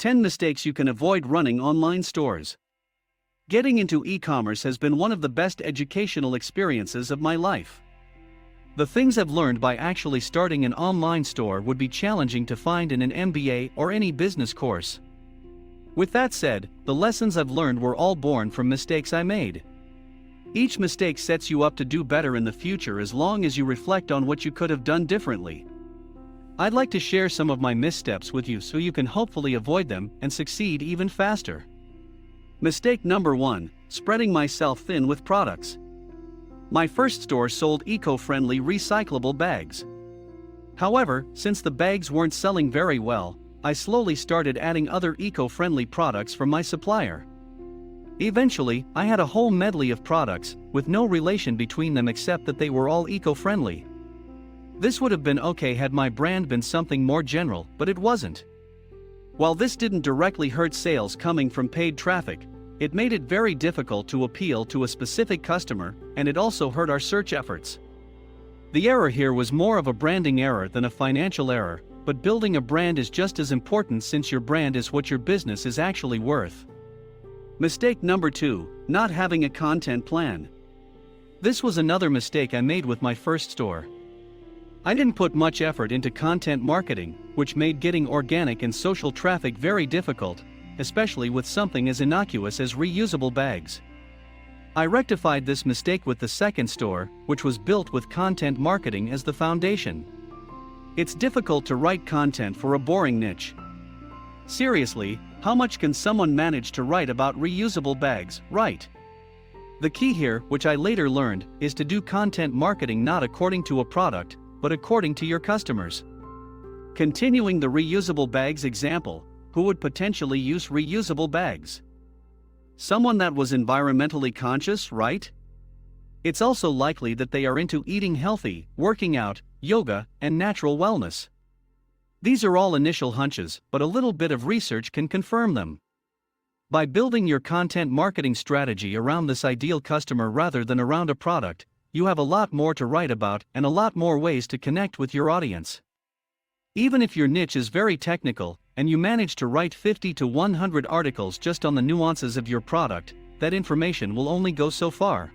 10 mistakes you can avoid running online stores. Getting into e-commerce has been one of the best educational experiences of my life. The things I've learned by actually starting an online store would be challenging to find in an MBA or any business course. With that said, the lessons I've learned were all born from mistakes I made. Each mistake sets you up to do better in the future as long as you reflect on what you could have done differently. I'd like to share some of my missteps with you so you can hopefully avoid them and succeed even faster. Mistake number 1: spreading myself thin with products. My first store sold eco-friendly recyclable bags. However, since the bags weren't selling very well, I slowly started adding other eco-friendly products from my supplier. Eventually, I had a whole medley of products, with no relation between them except that they were all eco-friendly. This would have been okay had my brand been something more general, but it wasn't. While this didn't directly hurt sales coming from paid traffic, it made it very difficult to appeal to a specific customer, and it also hurt our search efforts. The error here was more of a branding error than a financial error, but building a brand is just as important since your brand is what your business is actually worth. Mistake number 2: not having a content plan. This was another mistake I made with my first store. I didn't put much effort into content marketing, which made getting organic and social traffic very difficult, especially with something as innocuous as reusable bags. I rectified this mistake with the second store, which was built with content marketing as the foundation. It's difficult to write content for a boring niche. Seriously, how much can someone manage to write about reusable bags, right? The key here, which I later learned, is to do content marketing not according to a product, but according to your customers. Continuing the reusable bags example, who would potentially use reusable bags? Someone that was environmentally conscious, right? It's also likely that they are into eating healthy, working out, yoga, and natural wellness. These are all initial hunches, but a little bit of research can confirm them. By building your content marketing strategy around this ideal customer rather than around a product, you have a lot more to write about and a lot more ways to connect with your audience. Even if your niche is very technical, and you manage to write 50 to 100 articles just on the nuances of your product, that information will only go so far.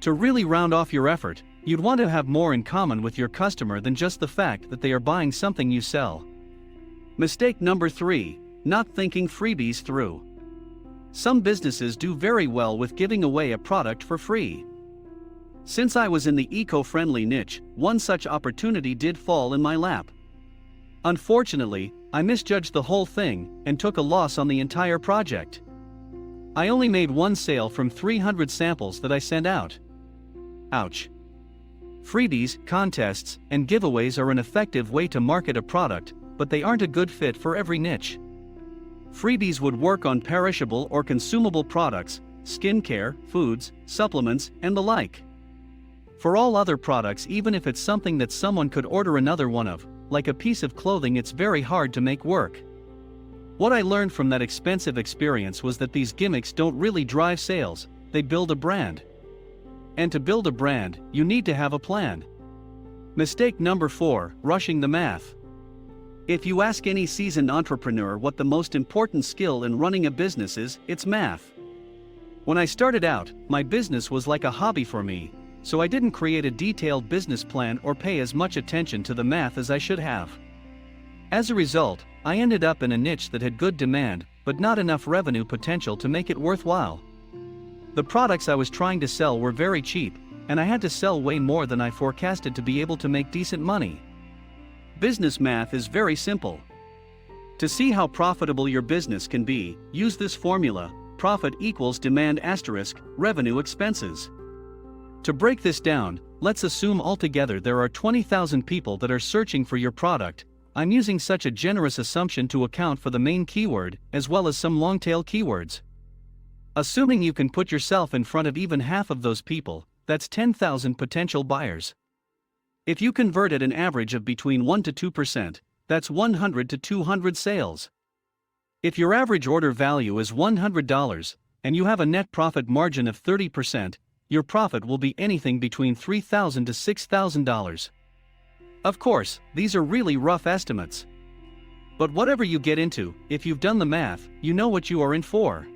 To really round off your effort, you'd want to have more in common with your customer than just the fact that they are buying something you sell. Mistake number 3: not thinking freebies through. Some businesses do very well with giving away a product for free. Since I was in the eco-friendly niche, one such opportunity did fall in my lap. Unfortunately, I misjudged the whole thing and took a loss on the entire project. I only made one sale from 300 samples that I sent out. Ouch. Freebies, contests, and giveaways are an effective way to market a product, but they aren't a good fit for every niche. Freebies would work on perishable or consumable products, skincare, foods, supplements, and the like. For all other products, even if it's something that someone could order another one of, like a piece of clothing, it's very hard to make work. What I learned from that expensive experience was that these gimmicks don't really drive sales, they build a brand. And to build a brand, you need to have a plan. Mistake number 4: rushing the math. If you ask any seasoned entrepreneur what the most important skill in running a business is, it's math. When I started out, my business was like a hobby for me, so I didn't create a detailed business plan or pay as much attention to the math as I should have. As a result, I ended up in a niche that had good demand, but not enough revenue potential to make it worthwhile. The products I was trying to sell were very cheap, and I had to sell way more than I forecasted to be able to make decent money. Business math is very simple. To see how profitable your business can be, use this formula: profit equals demand asterisk revenue expenses. To break this down, let's assume altogether there are 20,000 people that are searching for your product. I'm using such a generous assumption to account for the main keyword, as well as some long-tail keywords. Assuming you can put yourself in front of even half of those people, that's 10,000 potential buyers. If you convert at an average of between 1 to 2%, that's 100 to 200 sales. If your average order value is $100, and you have a net profit margin of 30%, your profit will be anything between $3,000 to $6,000. Of course, these are really rough estimates. But whatever you get into, if you've done the math, you know what you are in for.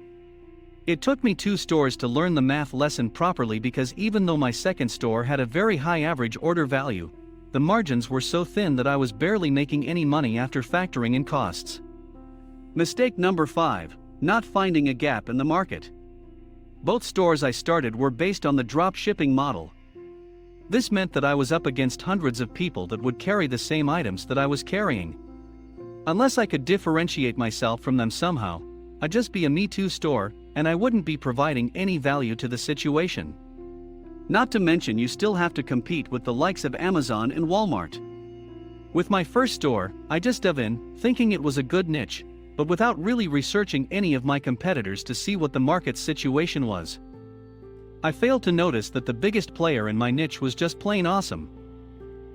It took me 2 stores to learn the math lesson properly because even though my second store had a very high average order value, the margins were so thin that I was barely making any money after factoring in costs. Mistake number 5, not finding a gap in the market. Both stores I started were based on the dropshipping model. This meant that I was up against hundreds of people that would carry the same items that I was carrying. Unless I could differentiate myself from them somehow, I'd just be a Me Too store, and I wouldn't be providing any value to the situation. Not to mention you still have to compete with the likes of Amazon and Walmart. With my first store, I just dove in, thinking it was a good niche, but without really researching any of my competitors to see what the market's situation was. I failed to notice that the biggest player in my niche was just plain awesome.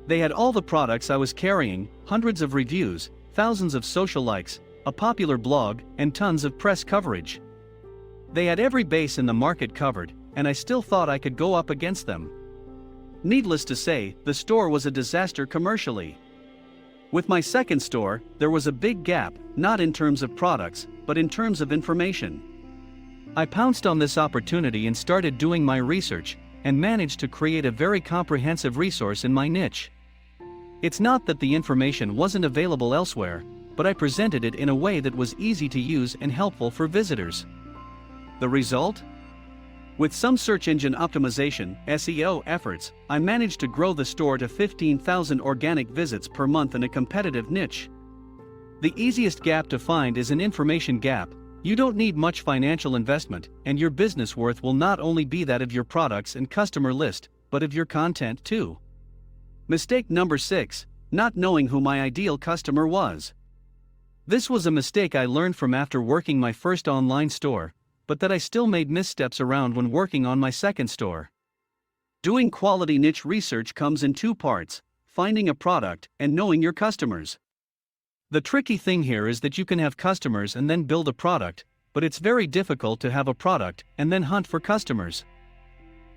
They had all the products I was carrying, hundreds of reviews, thousands of social likes, a popular blog, and tons of press coverage. They had every base in the market covered, and I still thought I could go up against them. Needless to say, the store was a disaster commercially. With my second store, there was a big gap, not in terms of products, but in terms of information. I pounced on this opportunity and started doing my research, and managed to create a very comprehensive resource in my niche. It's not that the information wasn't available elsewhere, but I presented it in a way that was easy to use and helpful for visitors. The result? With some search engine optimization (SEO) efforts, I managed to grow the store to 15,000 organic visits per month in a competitive niche. The easiest gap to find is an information gap. You don't need much financial investment, and your business worth will not only be that of your products and customer list, but of your content too. Mistake number 6, not knowing who my ideal customer was. This was a mistake I learned from after working my first online store, but that I still made missteps around when working on my second store. Doing quality niche research comes in 2 parts, finding a product and knowing your customers. The tricky thing here is that you can have customers and then build a product, but it's very difficult to have a product and then hunt for customers.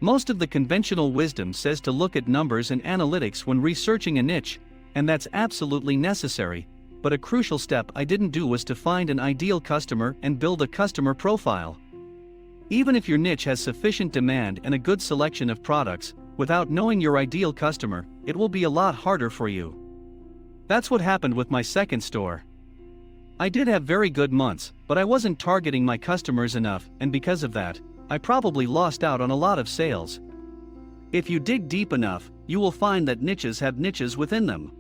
Most of the conventional wisdom says to look at numbers and analytics when researching a niche, and that's absolutely necessary, but a crucial step I didn't do was to find an ideal customer and build a customer profile. Even if your niche has sufficient demand and a good selection of products, without knowing your ideal customer, it will be a lot harder for you. That's what happened with my second store. I did have very good months, but I wasn't targeting my customers enough, and because of that, I probably lost out on a lot of sales. If you dig deep enough, you will find that niches have niches within them.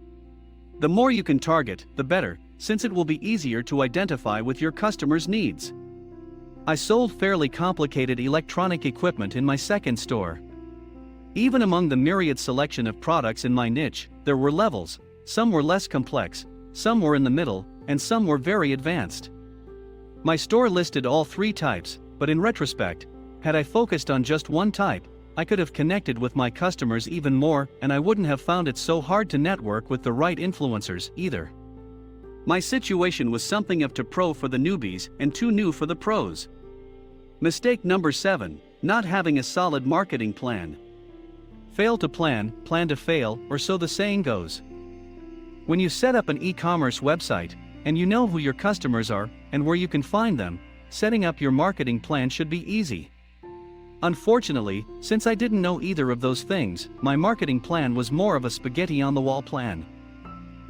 The more you can target, the better, since it will be easier to identify with your customers' needs. I sold fairly complicated electronic equipment in my second store. Even among the myriad selection of products in my niche, there were levels. Some were less complex, some were in the middle, and some were very advanced. My store listed all 3 types, but in retrospect, had I focused on just one type, I could have connected with my customers even more, and I wouldn't have found it so hard to network with the right influencers either. My situation was something of too pro for the newbies and too new for the pros. Mistake number 7, not having a solid marketing plan. Fail to plan, plan to fail, or so the saying goes. When you set up an e-commerce website, and you know who your customers are, and where you can find them, setting up your marketing plan should be easy. Unfortunately, since I didn't know either of those things, my marketing plan was more of a spaghetti-on-the-wall plan.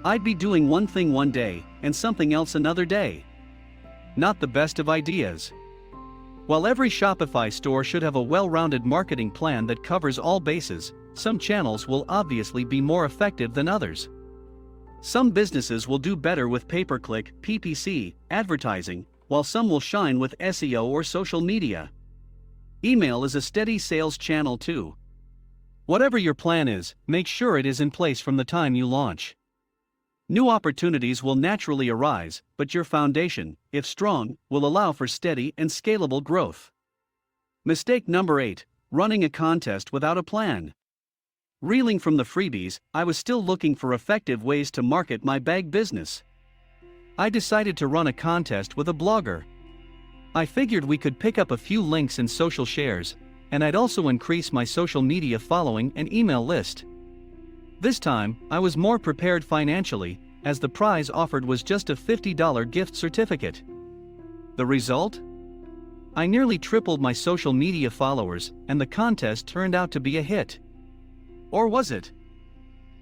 I'd be doing one thing one day, and something else another day. Not the best of ideas. While every Shopify store should have a well-rounded marketing plan that covers all bases, some channels will obviously be more effective than others. Some businesses will do better with pay-per-click, PPC, advertising, while some will shine with SEO or social media. Email is a steady sales channel too. Whatever your plan is, make sure it is in place from the time you launch. New opportunities will naturally arise, but your foundation, if strong, will allow for steady and scalable growth. Mistake number 8, running a contest without a plan. Reeling from the freebies, I was still looking for effective ways to market my bag business. I decided to run a contest with a blogger. I figured we could pick up a few links and social shares, and I'd also increase my social media following and email list. This time, I was more prepared financially, as the prize offered was just a $50 gift certificate. The result? I nearly tripled my social media followers, and the contest turned out to be a hit. Or was it?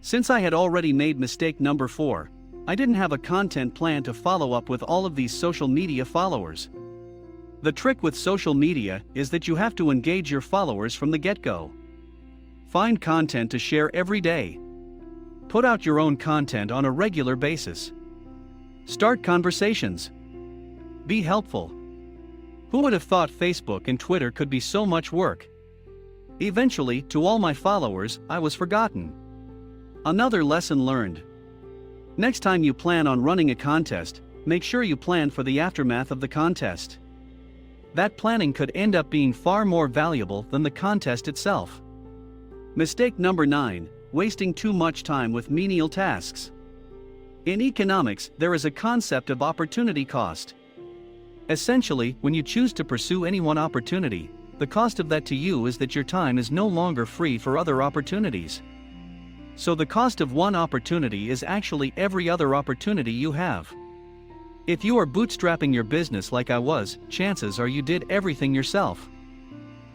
Since I had already made mistake number 4, I didn't have a content plan to follow up with all of these social media followers. The trick with social media is that you have to engage your followers from the get-go. Find content to share every day. Put out your own content on a regular basis. Start conversations. Be helpful. Who would have thought Facebook and Twitter could be so much work? Eventually, to all my followers, I was forgotten. Another lesson learned. Next time you plan on running a contest, make sure you plan for the aftermath of the contest. That planning could end up being far more valuable than the contest itself. Mistake number 9, wasting too much time with menial tasks. In economics, there is a concept of opportunity cost. Essentially, when you choose to pursue any one opportunity, the cost of that to you is that your time is no longer free for other opportunities. So the cost of one opportunity is actually every other opportunity you have. If you are bootstrapping your business like I was, chances are you did everything yourself.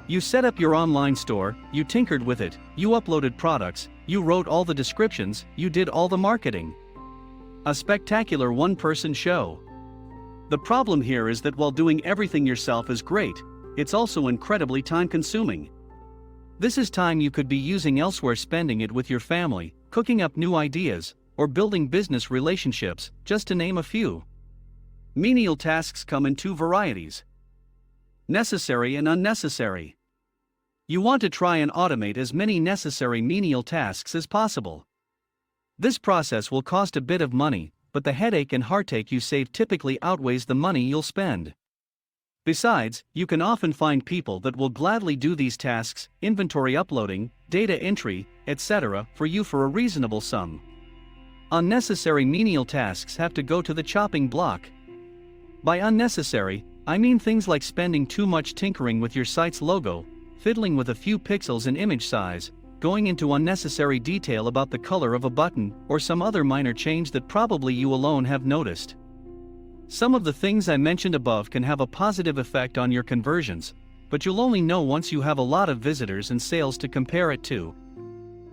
You set up your online store, you tinkered with it, you uploaded products, you wrote all the descriptions, you did all the marketing. A spectacular one-person show. The problem here is that while doing everything yourself is great, it's also incredibly time-consuming. This is time you could be using elsewhere, spending it with your family, cooking up new ideas, or building business relationships, just to name a few. Menial tasks come in 2 varieties: necessary and unnecessary. You want to try and automate as many necessary menial tasks as possible. This process will cost a bit of money, but the headache and heartache you save typically outweighs the money you'll spend. Besides, you can often find people that will gladly do these tasks, inventory uploading, data entry, etc., for you for a reasonable sum. Unnecessary menial tasks have to go to the chopping block. By unnecessary, I mean things like spending too much tinkering with your site's logo, fiddling with a few pixels in image size, going into unnecessary detail about the color of a button, or some other minor change that probably you alone have noticed. Some of the things I mentioned above can have a positive effect on your conversions, but you'll only know once you have a lot of visitors and sales to compare it to.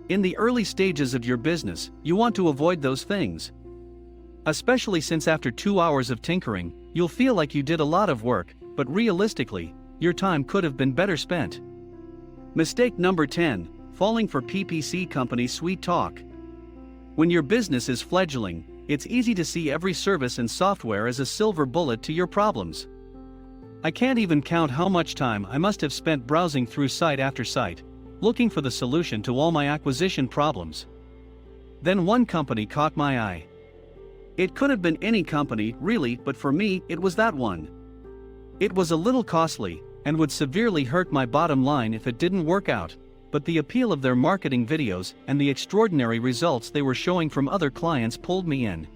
In the early stages of your business, you want to avoid those things. Especially since after 2 hours of tinkering, you'll feel like you did a lot of work, but realistically, your time could have been better spent. Mistake number 10, falling for PPC company sweet talk. When your business is fledgling, it's easy to see every service and software as a silver bullet to your problems. I can't even count how much time I must have spent browsing through site after site, looking for the solution to all my acquisition problems. Then one company caught my eye. It could have been any company, really, but for me, it was that one. It was a little costly, and would severely hurt my bottom line if it didn't work out, but the appeal of their marketing videos and the extraordinary results they were showing from other clients pulled me in.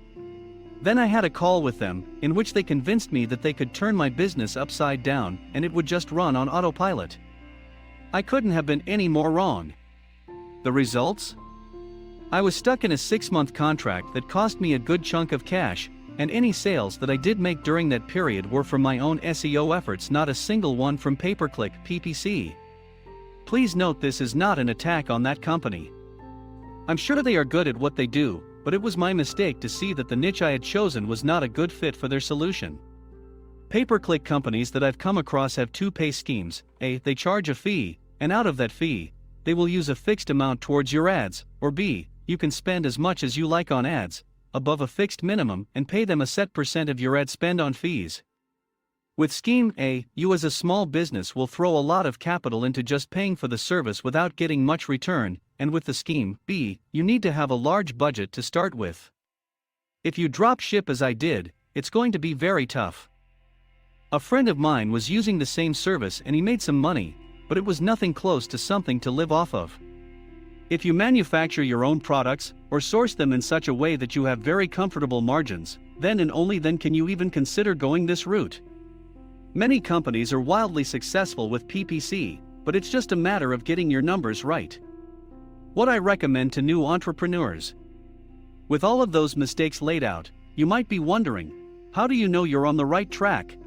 Then I had a call with them, in which they convinced me that they could turn my business upside down and it would just run on autopilot. I couldn't have been any more wrong. The results? I was stuck in a 6-month contract that cost me a good chunk of cash, and any sales that I did make during that period were from my own SEO efforts, not a single one from pay-per-click PPC. Please note this is not an attack on that company. I'm sure they are good at what they do, but it was my mistake to see that the niche I had chosen was not a good fit for their solution. Pay-per-click companies that I've come across have 2 pay schemes. A, they charge a fee, and out of that fee, they will use a fixed amount towards your ads, or B, you can spend as much as you like on ads, above a fixed minimum, and pay them a set % of your ad spend on fees. With scheme A, you as a small business will throw a lot of capital into just paying for the service without getting much return, and with the scheme B, you need to have a large budget to start with. If you drop ship as I did, it's going to be very tough. A friend of mine was using the same service and he made some money, but it was nothing close to something to live off of. If you manufacture your own products, or source them in such a way that you have very comfortable margins, then and only then can you even consider going this route. Many companies are wildly successful with PPC, but it's just a matter of getting your numbers right. What I recommend to new entrepreneurs: With all of those mistakes laid out, you might be wondering, how do you know you're on the right track?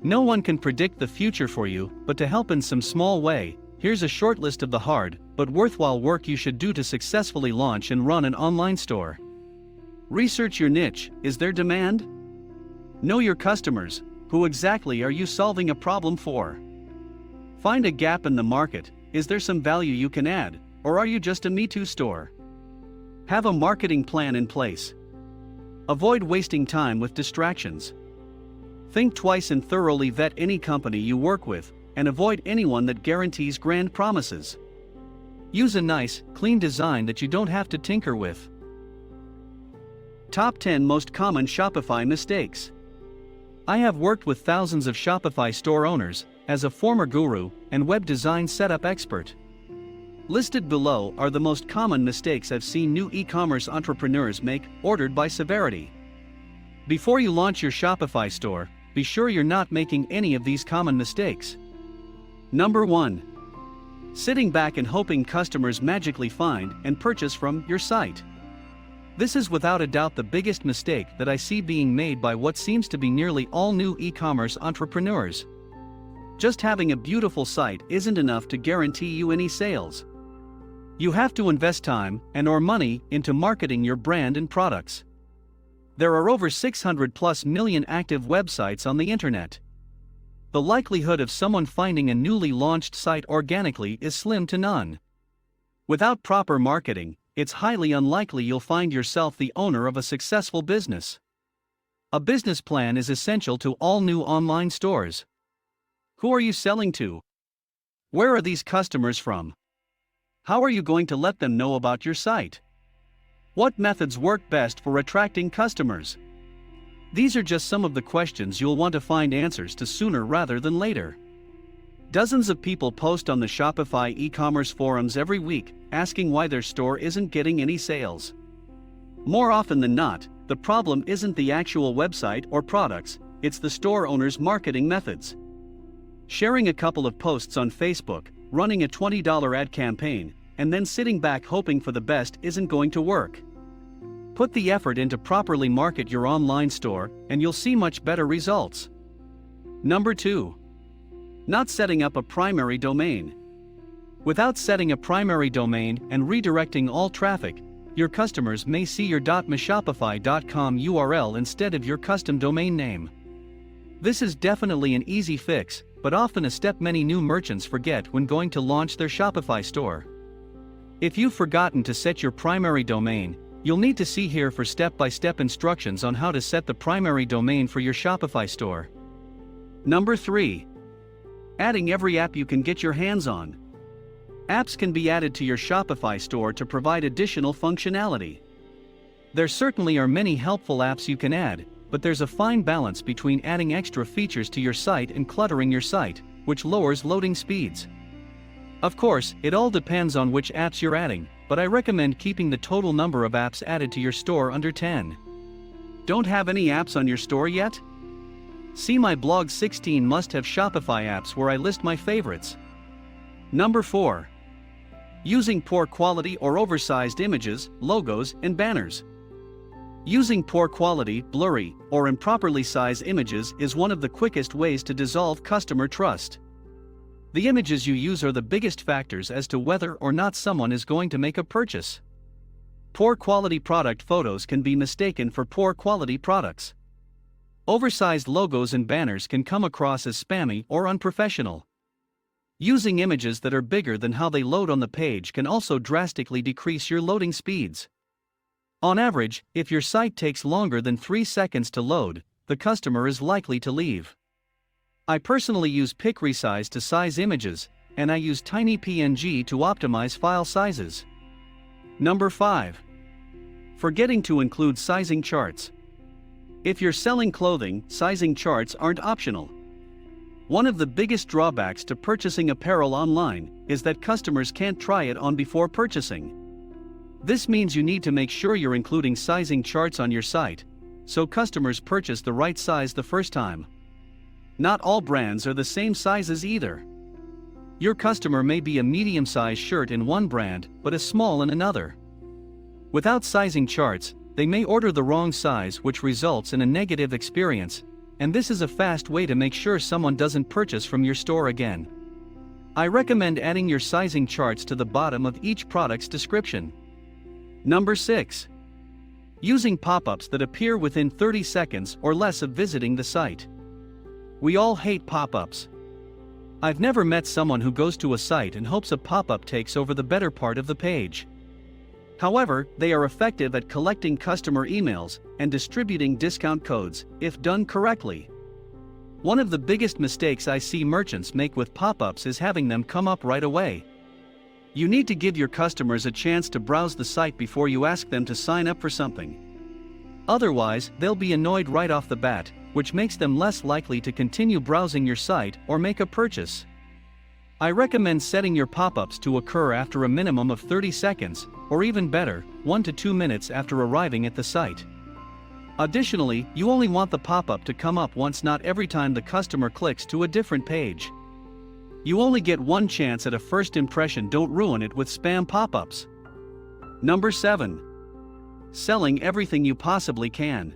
No one can predict the future for you, but to help in some small way, here's a short list of the hard, but worthwhile work you should do to successfully launch and run an online store. Research your niche. Is there demand? Know your customers. Who exactly are you solving a problem for? Find a gap in the market. Is there some value you can add, or are you just a Me Too store? Have a marketing plan in place. Avoid wasting time with distractions. Think twice and thoroughly vet any company you work with, and avoid anyone that guarantees grand promises. Use a nice, clean design that you don't have to tinker with. Top 10 Most Common Shopify Mistakes. I have worked with thousands of Shopify store owners, as a former guru and web design setup expert. Listed below are the most common mistakes I've seen new e-commerce entrepreneurs make, ordered by severity. Before you launch your Shopify store, be sure you're not making any of these common mistakes. Number 1. Sitting back and hoping customers magically find and purchase from your site. This is without a doubt the biggest mistake that I see being made by what seems to be nearly all new e-commerce entrepreneurs. Just having a beautiful site isn't enough to guarantee you any sales. You have to invest time and/or money into marketing your brand and products. There are over 600+ million active websites on the internet. The likelihood of someone finding a newly launched site organically is slim to none. Without proper marketing, it's highly unlikely you'll find yourself the owner of a successful business. A business plan is essential to all new online stores. Who are you selling to? Where are these customers from? How are you going to let them know about your site? What methods work best for attracting customers? These are just some of the questions you'll want to find answers to sooner rather than later. Dozens of people post on the Shopify e-commerce forums every week, asking why their store isn't getting any sales. More often than not, the problem isn't the actual website or products, it's the store owner's marketing methods. Sharing a couple of posts on Facebook, running a $20 ad campaign, and then sitting back hoping for the best isn't going to work. Put the effort into properly market your online store, and you'll see much better results. Number 2. Not setting up a primary domain. Without setting a primary domain and redirecting all traffic, your customers may see your .myshopify.com URL instead of your custom domain name. This is definitely an easy fix, but often a step many new merchants forget when going to launch their Shopify store. If you've forgotten to set your primary domain, you'll need to see here for step-by-step instructions on how to set the primary domain for your Shopify store. Number 3. Adding every app you can get your hands on. Apps can be added to your Shopify store to provide additional functionality. There certainly are many helpful apps you can add, but there's a fine balance between adding extra features to your site and cluttering your site, which lowers loading speeds. Of course, it all depends on which apps you're adding, but I recommend keeping the total number of apps added to your store under 10. Don't have any apps on your store yet? See my blog 16 must-have Shopify apps where I list my favorites. Number 4. Using poor quality or oversized images, logos, and banners. Using poor quality, blurry, or improperly sized images is one of the quickest ways to dissolve customer trust. The images you use are the biggest factors as to whether or not someone is going to make a purchase. Poor quality product photos can be mistaken for poor quality products. Oversized logos and banners can come across as spammy or unprofessional. Using images that are bigger than how they load on the page can also drastically decrease your loading speeds. On average, if your site takes longer than 3 seconds to load, the customer is likely to leave. I personally use pic resize to size images, and I use tiny PNG to optimize file sizes. Number 5. Forgetting to include sizing charts. If you're selling clothing, sizing charts aren't optional. One of the biggest drawbacks to purchasing apparel online is that customers can't try it on before purchasing. This means you need to make sure you're including sizing charts on your site, so customers purchase the right size the first time. Not all brands are the same sizes either. Your customer may be a medium-sized shirt in one brand, but a small in another. Without sizing charts, they may order the wrong size, which results in a negative experience, and this is a fast way to make sure someone doesn't purchase from your store again. I recommend adding your sizing charts to the bottom of each product's description. Number 6. Using pop-ups that appear within 30 seconds or less of visiting the site. We all hate pop-ups. I've never met someone who goes to a site and hopes a pop-up takes over the better part of the page. However, they are effective at collecting customer emails and distributing discount codes, if done correctly. One of the biggest mistakes I see merchants make with pop-ups is having them come up right away. You need to give your customers a chance to browse the site before you ask them to sign up for something. Otherwise, they'll be annoyed right off the bat, which makes them less likely to continue browsing your site or make a purchase. I recommend setting your pop-ups to occur after a minimum of 30 seconds, or even better, 1 to 2 minutes after arriving at the site. Additionally, you only want the pop-up to come up once, not every time the customer clicks to a different page. You only get one chance at a first impression. Don't ruin it with spam pop-ups. Number 7. Selling everything you possibly can.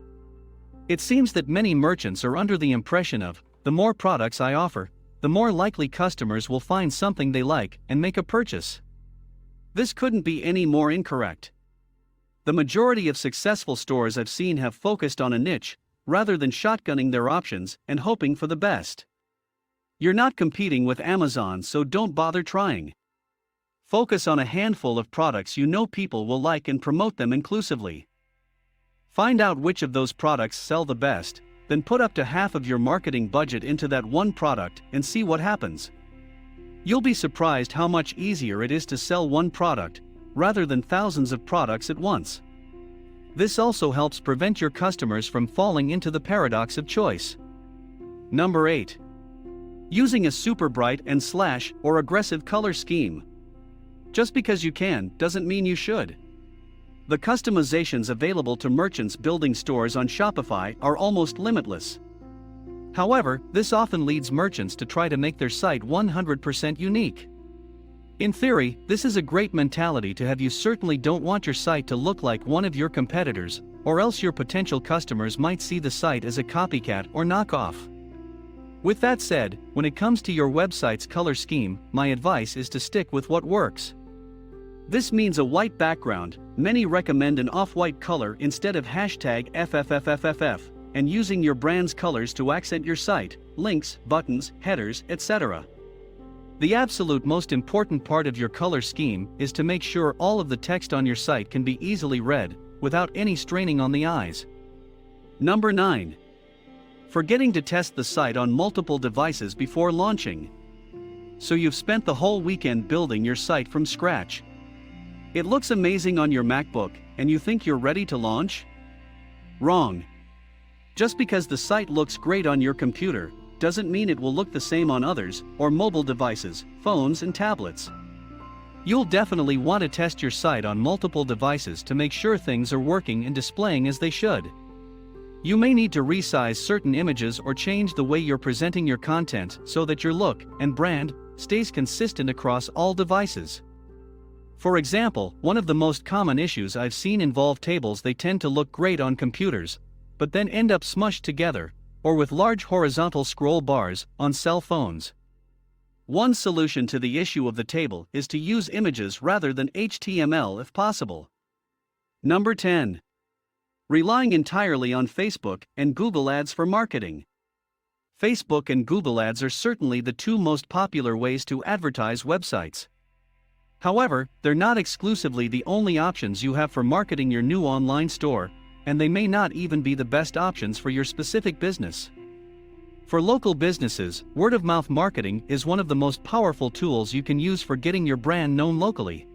It seems that many merchants are under the impression of, the more products I offer, the more likely customers will find something they like and make a purchase. This couldn't be any more incorrect. The majority of successful stores I've seen have focused on a niche, rather than shotgunning their options and hoping for the best. You're not competing with Amazon, so don't bother trying. Focus on a handful of products you know people will like and promote them inclusively. Find out which of those products sell the best, then put up to half of your marketing budget into that one product and see what happens. You'll be surprised how much easier it is to sell one product, rather than thousands of products at once. This also helps prevent your customers from falling into the paradox of choice. Number 8. Using a super bright and slash or aggressive color scheme. Just because you can, doesn't mean you should. The customizations available to merchants building stores on Shopify are almost limitless. However, this often leads merchants to try to make their site 100% unique. In theory, this is a great mentality to have. You certainly don't want your site to look like one of your competitors, or else your potential customers might see the site as a copycat or knockoff. With that said, when it comes to your website's color scheme, my advice is to stick with what works. This means a white background. Many recommend an off-white color instead of #FFFFFF, and using your brand's colors to accent your site, links, buttons, headers, etc. The absolute most important part of your color scheme is to make sure all of the text on your site can be easily read, without any straining on the eyes. Number 9. Forgetting to test the site on multiple devices before launching. So you've spent the whole weekend building your site from scratch. It looks amazing on your MacBook, and you think you're ready to launch? Wrong. Just because the site looks great on your computer, doesn't mean it will look the same on others, or mobile devices, phones and tablets. You'll definitely want to test your site on multiple devices to make sure things are working and displaying as they should. You may need to resize certain images or change the way you're presenting your content so that your look and brand stays consistent across all devices. For example, one of the most common issues I've seen involve tables. They tend to look great on computers, but then end up smushed together, or with large horizontal scroll bars, on cell phones. One solution to the issue of the table is to use images rather than HTML if possible. Number 10. Relying entirely on Facebook and Google Ads for marketing. Facebook and Google Ads are certainly the two most popular ways to advertise websites. However, they're not exclusively the only options you have for marketing your new online store, and they may not even be the best options for your specific business. For local businesses, word-of-mouth marketing is one of the most powerful tools you can use for getting your brand known locally.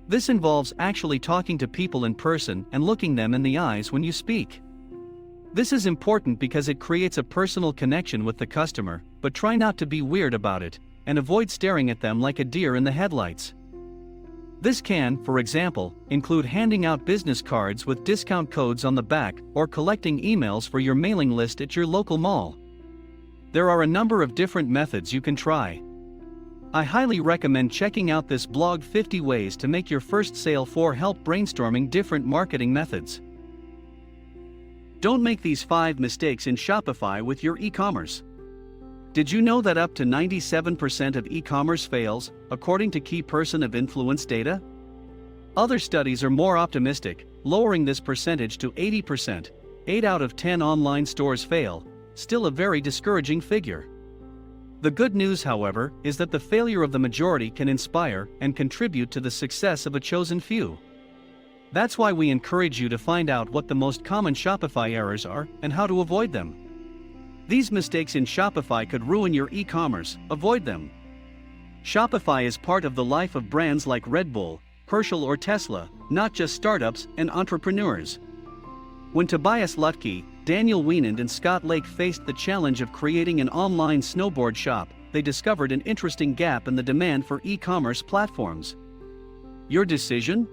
This involves actually talking to people in person and looking them in the eyes when you speak. This is important because it creates a personal connection with the customer, but try not to be weird about it, and avoid staring at them like a deer in the headlights. This can, for example, include handing out business cards with discount codes on the back or collecting emails for your mailing list at your local mall. There are a number of different methods you can try. I highly recommend checking out this blog 50 ways to make your first sale for help brainstorming different marketing methods. Don't make these 5 mistakes in Shopify with your e-commerce. Did you know that up to 97% of e-commerce fails, according to Key Person of Influence data? Other studies are more optimistic, lowering this percentage to 80%. 8 out of 10 online stores fail, still a very discouraging figure. The good news, however, is that the failure of the majority can inspire and contribute to the success of a chosen few. That's why we encourage you to find out what the most common Shopify errors are and how to avoid them. These mistakes in Shopify could ruin your e-commerce. Avoid them. Shopify is part of the life of brands like Red Bull, Herschel or Tesla, not just startups and entrepreneurs. When Tobias Lutke, Daniel Wienand and Scott Lake faced the challenge of creating an online snowboard shop, they discovered an interesting gap in the demand for e-commerce platforms. Your decision?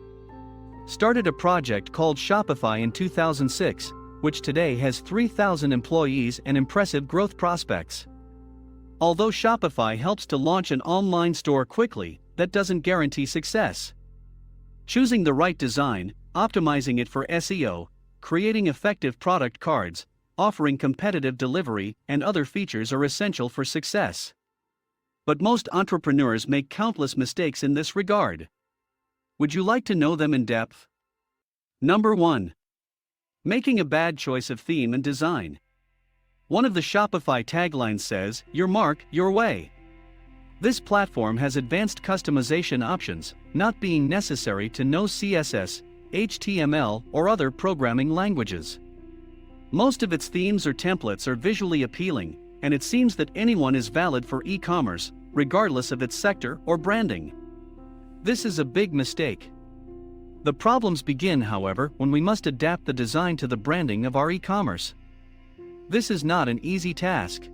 Started a project called Shopify in 2006, which today has 3,000 employees and impressive growth prospects. Although Shopify helps to launch an online store quickly, that doesn't guarantee success. Choosing the right design, optimizing it for SEO, creating effective product cards, offering competitive delivery, and other features are essential for success. But most entrepreneurs make countless mistakes in this regard. Would you like to know them in depth? Number 1. Making a bad choice of theme and design. One of the Shopify taglines says, "Your mark, your way." This platform has advanced customization options, not being necessary to know CSS, HTML, or other programming languages. Most of its themes or templates are visually appealing, and it seems that anyone is valid for e-commerce, regardless of its sector or branding. This is a big mistake. The problems begin, however, when we must adapt the design to the branding of our e-commerce. This is not an easy task.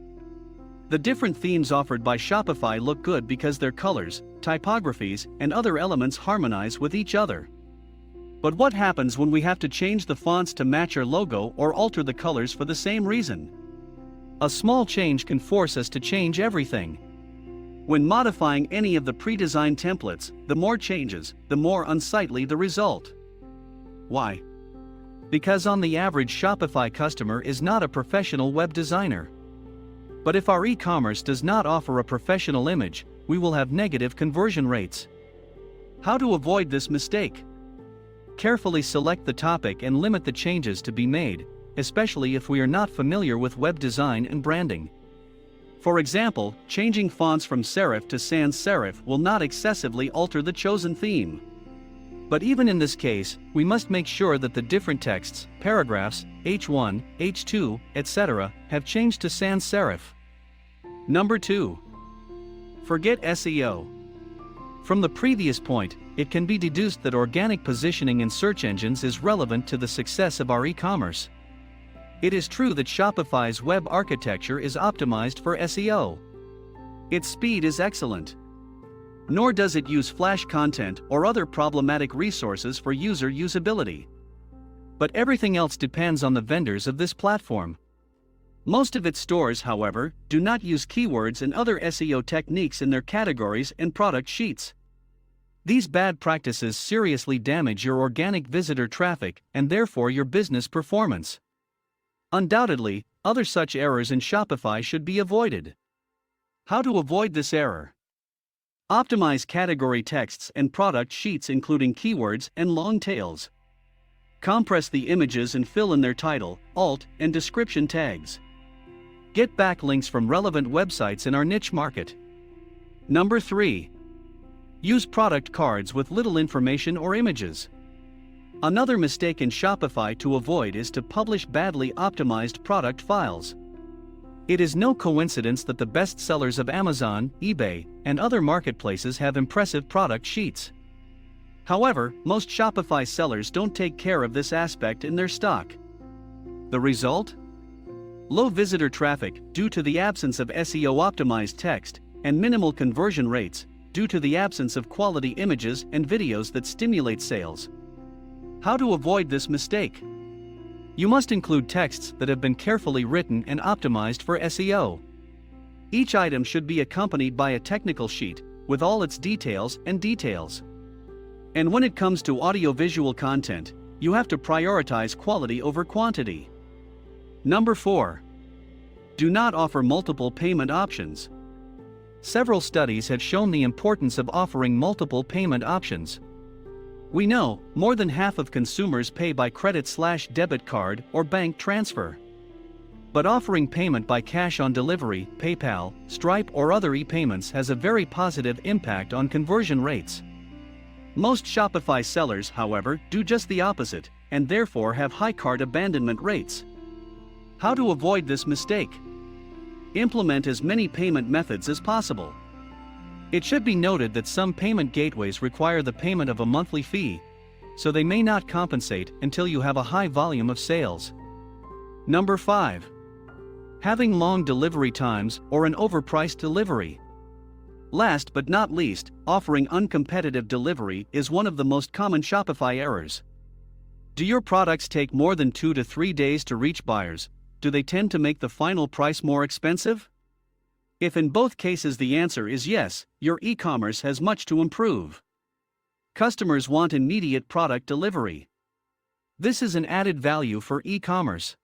The different themes offered by Shopify look good because their colors, typographies, and other elements harmonize with each other. But what happens when we have to change the fonts to match our logo or alter the colors for the same reason? A small change can force us to change everything. When modifying any of the pre-designed templates, the more changes, the more unsightly the result. Why? Because on the average Shopify customer is not a professional web designer. But if our e-commerce does not offer a professional image, we will have negative conversion rates. How to avoid this mistake? Carefully select the topic and limit the changes to be made, especially if we are not familiar with web design and branding. For example, changing fonts from serif to sans serif will not excessively alter the chosen theme. But even in this case, we must make sure that the different texts, paragraphs, H1, H2, etc., have changed to sans serif. Number 2. Forget SEO. From the previous point, it can be deduced that organic positioning in search engines is relevant to the success of our e-commerce. It is true that Shopify's web architecture is optimized for SEO. Its speed is excellent. Nor does it use flash content or other problematic resources for user usability. But everything else depends on the vendors of this platform. Most of its stores, however, do not use keywords and other SEO techniques in their categories and product sheets. These bad practices seriously damage your organic visitor traffic and therefore your business performance. Undoubtedly, other such errors in Shopify should be avoided. How to avoid this error? Optimize category texts and product sheets including keywords and long tails. Compress the images and fill in their title, alt, and description tags. Get backlinks from relevant websites in our niche market. Number 3. Use product cards with little information or images. Another mistake in Shopify to avoid is to publish badly optimized product files. It is no coincidence that the best sellers of Amazon, eBay, and other marketplaces have impressive product sheets. However, most Shopify sellers don't take care of this aspect in their stock. The result? Low visitor traffic due to the absence of SEO-optimized text, and minimal conversion rates due to the absence of quality images and videos that stimulate sales. How to avoid this mistake? You must include texts that have been carefully written and optimized for SEO. Each item should be accompanied by a technical sheet, with all its details. And when it comes to audiovisual content, you have to prioritize quality over quantity. Number 4. Do not offer multiple payment options. Several studies have shown the importance of offering multiple payment options. We know more than half of consumers pay by credit/debit card or bank transfer. But offering payment by cash on delivery, PayPal, Stripe, or other e-payments has a very positive impact on conversion rates. Most Shopify sellers, however, do just the opposite, and therefore have high cart abandonment rates. How to avoid this mistake? Implement as many payment methods as possible. It should be noted that some payment gateways require the payment of a monthly fee, so they may not compensate until you have a high volume of sales. Number 5. Having long delivery times or an overpriced delivery. Last but not least, offering uncompetitive delivery is one of the most common Shopify errors. Do your products take more than 2 to 3 days to reach buyers? Do they tend to make the final price more expensive? If in both cases the answer is yes, your e-commerce has much to improve. Customers want immediate product delivery. This is an added value for e-commerce.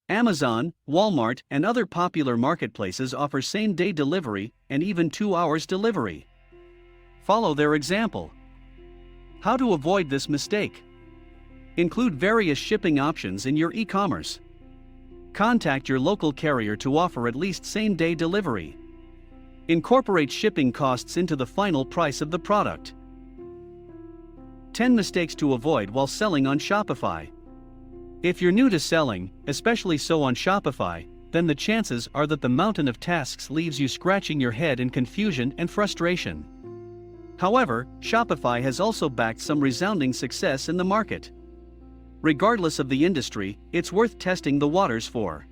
Amazon, Walmart, and other popular marketplaces offer same-day delivery and even 2 hours delivery. Follow their example. How to avoid this mistake? Include various shipping options in your e-commerce. Contact your local carrier to offer at least same-day delivery. Incorporate shipping costs into the final price of the product. 10 mistakes to avoid while selling on Shopify. If you're new to selling, especially so on Shopify, then the chances are that the mountain of tasks leaves you scratching your head in confusion and frustration. However, Shopify has also backed some resounding success in the market. Regardless of the industry, it's worth testing the waters for.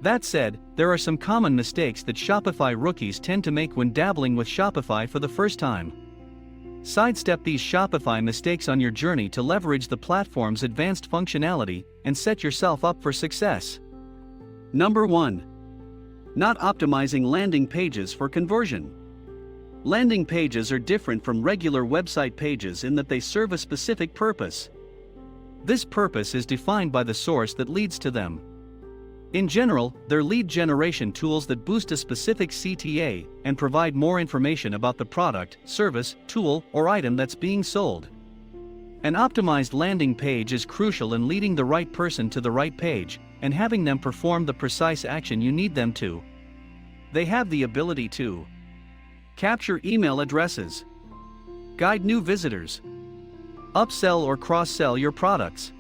That said, there are some common mistakes that Shopify rookies tend to make when dabbling with Shopify for the first time. Sidestep these Shopify mistakes on your journey to leverage the platform's advanced functionality and set yourself up for success. Number 1. Not optimizing landing pages for conversion. Landing pages are different from regular website pages in that they serve a specific purpose. This purpose is defined by the source that leads to them. In general, they're lead generation tools that boost a specific CTA and provide more information about the product, service, tool, or item that's being sold. An optimized landing page is crucial in leading the right person to the right page and having them perform the precise action you need them to. They have the ability to capture email addresses, guide new visitors, upsell or cross-sell your products,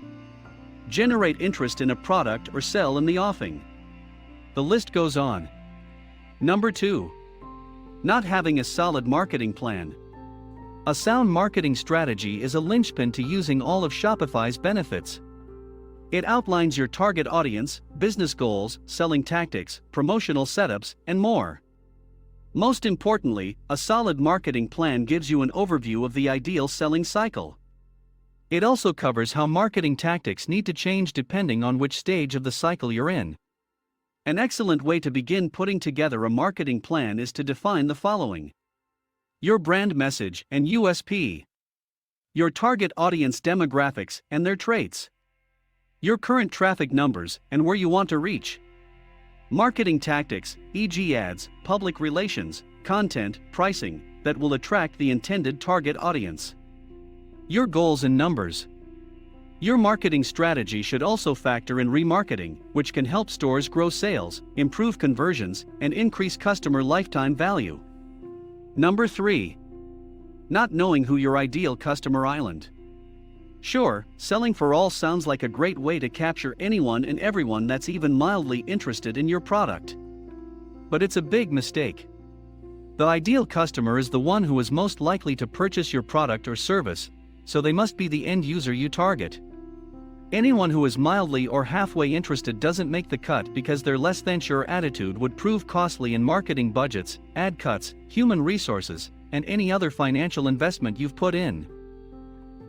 generate interest in a product or sell in the offing. The list goes on. Number 2. Not having a solid marketing plan. A sound marketing strategy is a linchpin to using all of Shopify's benefits. It outlines your target audience, business goals, selling tactics, promotional setups, and more. Most importantly, a solid marketing plan gives you an overview of the ideal selling cycle. It also covers how marketing tactics need to change depending on which stage of the cycle you're in. An excellent way to begin putting together a marketing plan is to define the following: your brand message and USP, your target audience demographics and their traits, your current traffic numbers and where you want to reach, marketing tactics, e.g. ads, public relations, content, pricing, that will attract the intended target audience, your goals and numbers. Your marketing strategy should also factor in remarketing, which can help stores grow sales, improve conversions, and increase customer lifetime value. Number 3. Not knowing who your ideal customer island. Sure, selling for all sounds like a great way to capture anyone and everyone that's even mildly interested in your product. But it's a big mistake. The ideal customer is the one who is most likely to purchase your product or service, so they must be the end user you target. Anyone who is mildly or halfway interested doesn't make the cut because their less than sure attitude would prove costly in marketing budgets, ad cuts, human resources, and any other financial investment you've put in.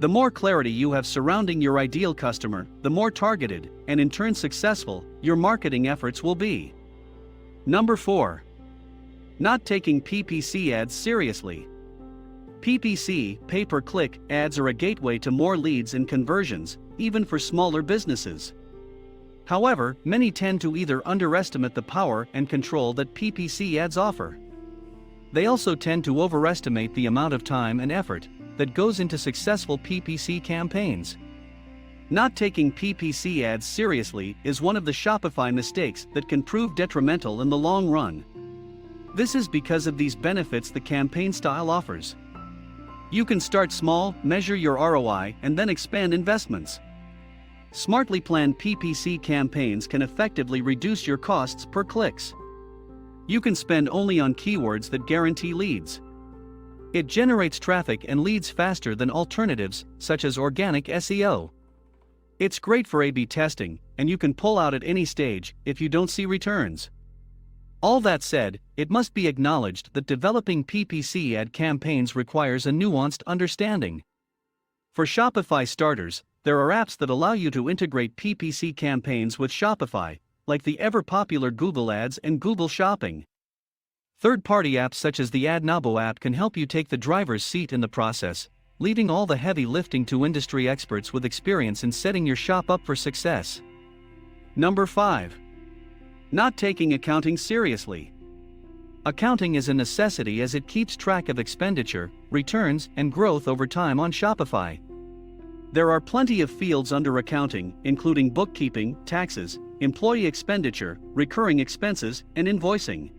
The more clarity you have surrounding your ideal customer, the more targeted, and in turn successful, your marketing efforts will be. Number 4. Not taking PPC ads seriously. PPC, pay-per-click, ads are a gateway to more leads and conversions, even for smaller businesses. However, many tend to either underestimate the power and control that PPC ads offer. They also tend to overestimate the amount of time and effort that goes into successful PPC campaigns. Not taking PPC ads seriously is one of the Shopify mistakes that can prove detrimental in the long run. This is because of these benefits the campaign style offers. You can start small, measure your ROI, and then expand investments. Smartly planned PPC campaigns can effectively reduce your costs per clicks. You can spend only on keywords that guarantee leads. It generates traffic and leads faster than alternatives, such as organic SEO. It's great for A/B testing, and you can pull out at any stage if you don't see returns. All that said, it must be acknowledged that developing PPC ad campaigns requires a nuanced understanding. For Shopify starters, there are apps that allow you to integrate PPC campaigns with Shopify, like the ever-popular Google Ads and Google Shopping. Third-party apps such as the AdNabo app can help you take the driver's seat in the process, leaving all the heavy lifting to industry experts with experience in setting your shop up for success. Number 5. Not taking accounting seriously. Accounting is a necessity as it keeps track of expenditure, returns, and growth over time on Shopify. There are plenty of fields under accounting, including bookkeeping, taxes, employee expenditure, recurring expenses, and invoicing.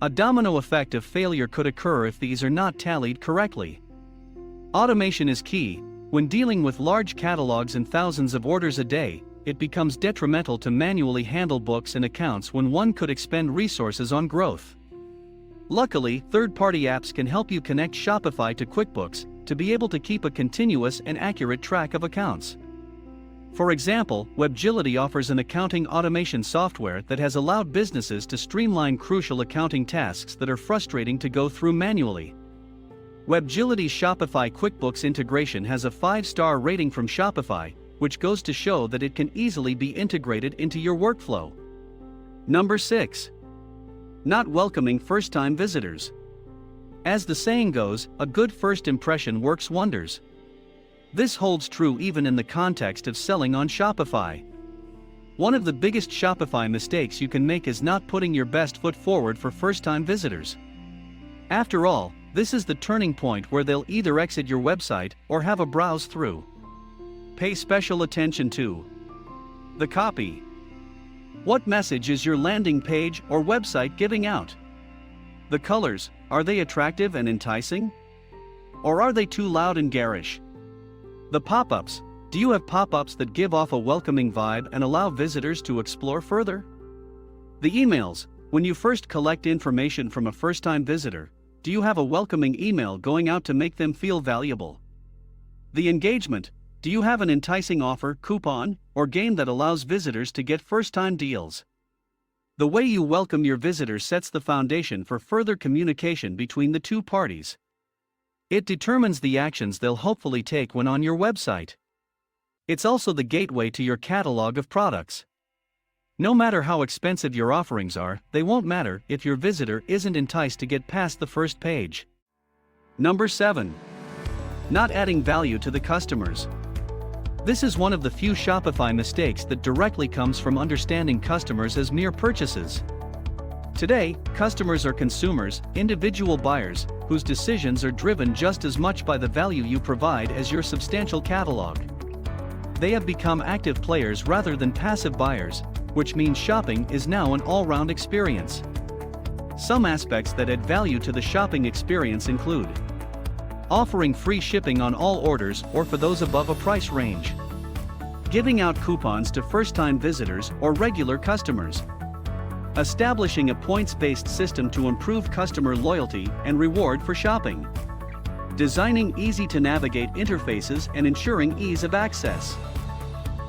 A domino effect of failure could occur if these are not tallied correctly. Automation is key. When dealing with large catalogs and thousands of orders a day, it becomes detrimental to manually handle books and accounts when one could expend resources on growth. Luckily, third-party apps can help you connect Shopify to QuickBooks to be able to keep a continuous and accurate track of accounts. For example, Webgility offers an accounting automation software that has allowed businesses to streamline crucial accounting tasks that are frustrating to go through manually. Webgility's Shopify QuickBooks integration has a 5-star rating from Shopify, which goes to show that it can easily be integrated into your workflow. Number 6. Not welcoming first-time visitors. As the saying goes, a good first impression works wonders. This holds true even in the context of selling on Shopify. One of the biggest Shopify mistakes you can make is not putting your best foot forward for first-time visitors. After all, this is the turning point where they'll either exit your website or have a browse through. Pay special attention to the copy. What message is your landing page or website giving out? The colors, are they attractive and enticing? Or are they too loud and garish? The pop-ups, do you have pop-ups that give off a welcoming vibe and allow visitors to explore further? The emails, when you first collect information from a first-time visitor, do you have a welcoming email going out to make them feel valuable? The engagement, do you have an enticing offer, coupon, or game that allows visitors to get first-time deals? The way you welcome your visitors sets the foundation for further communication between the two parties. It determines the actions they'll hopefully take when on your website. It's also the gateway to your catalog of products. No matter how expensive your offerings are, they won't matter if your visitor isn't enticed to get past the first page. Number 7. Not adding value to the customers. This is one of the few Shopify mistakes that directly comes from understanding customers as mere purchases. Today, customers are consumers, individual buyers, whose decisions are driven just as much by the value you provide as your substantial catalog. They have become active players rather than passive buyers, which means shopping is now an all-round experience. Some aspects that add value to the shopping experience include offering free shipping on all orders or for those above a price range, giving out coupons to first-time visitors or regular customers, establishing a points-based system to improve customer loyalty and reward for shopping, designing easy-to-navigate interfaces and ensuring ease of access.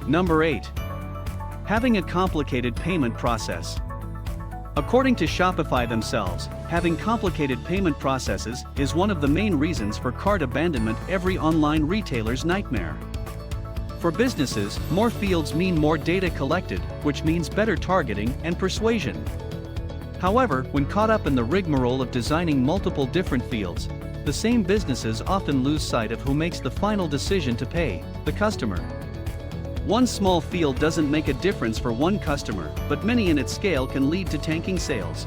Number 8. Having a complicated payment process. According to Shopify themselves, having complicated payment processes is one of the main reasons for cart abandonment, every online retailer's nightmare. For businesses, more fields mean more data collected, which means better targeting and persuasion. However, when caught up in the rigmarole of designing multiple different fields, the same businesses often lose sight of who makes the final decision to pay: the customer. One small field doesn't make a difference for one customer, but many in its scale can lead to tanking sales.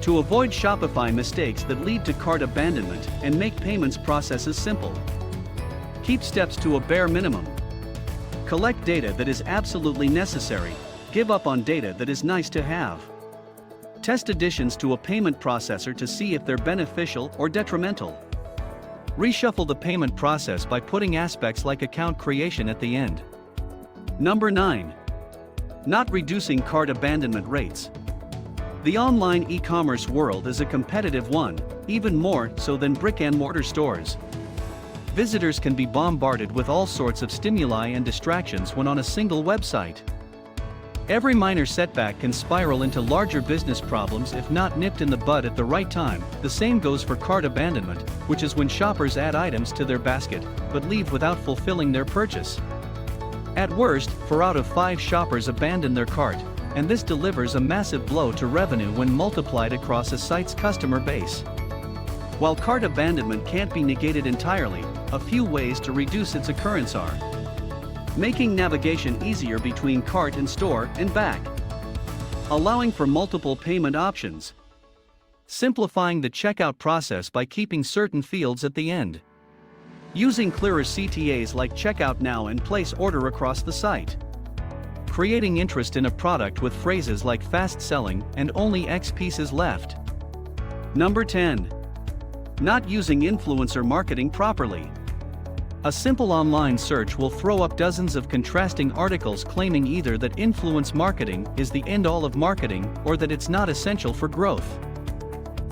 To avoid Shopify mistakes that lead to cart abandonment and make payments processes simple, keep steps to a bare minimum. Collect data that is absolutely necessary. Give up on data that is nice to have. Test additions to a payment processor to see if they're beneficial or detrimental. Reshuffle the payment process by putting aspects like account creation at the end. Number 9. Not reducing cart abandonment rates. The online e-commerce world is a competitive one, even more so than brick-and-mortar stores. Visitors can be bombarded with all sorts of stimuli and distractions when on a single website. Every minor setback can spiral into larger business problems if not nipped in the bud at the right time. The same goes for cart abandonment, which is when shoppers add items to their basket, but leave without fulfilling their purchase. At worst, 4 out of 5 shoppers abandon their cart, and this delivers a massive blow to revenue when multiplied across a site's customer base. While cart abandonment can't be negated entirely, a few ways to reduce its occurrence are: making navigation easier between cart and store and back, allowing for multiple payment options, simplifying the checkout process by keeping certain fields at the end, using clearer CTAs like checkout now and place order across the site, creating interest in a product with phrases like fast selling and only X pieces left. Number 10. Not using influencer marketing properly. A simple online search will throw up dozens of contrasting articles claiming either that influence marketing is the end-all of marketing or that it's not essential for growth.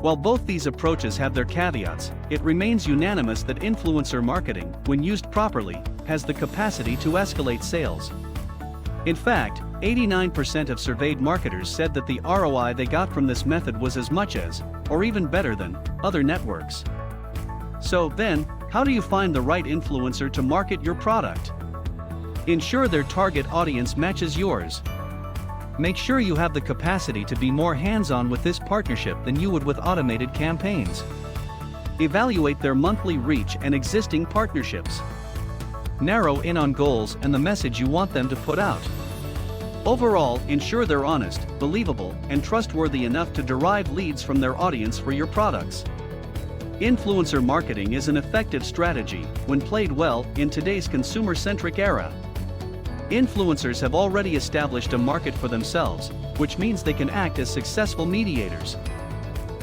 While both these approaches have their caveats, it remains unanimous that influencer marketing, when used properly, has the capacity to escalate sales. In fact, 89% of surveyed marketers said that the ROI they got from this method was as much as, or even better than, other networks. So then, how do you find the right influencer to market your product? Ensure their target audience matches yours. Make sure you have the capacity to be more hands-on with this partnership than you would with automated campaigns. Evaluate their monthly reach and existing partnerships. Narrow in on goals and the message you want them to put out. Overall, ensure they're honest, believable, and trustworthy enough to derive leads from their audience for your products. Influencer marketing is an effective strategy, when played well, in today's consumer-centric era. Influencers have already established a market for themselves, which means they can act as successful mediators.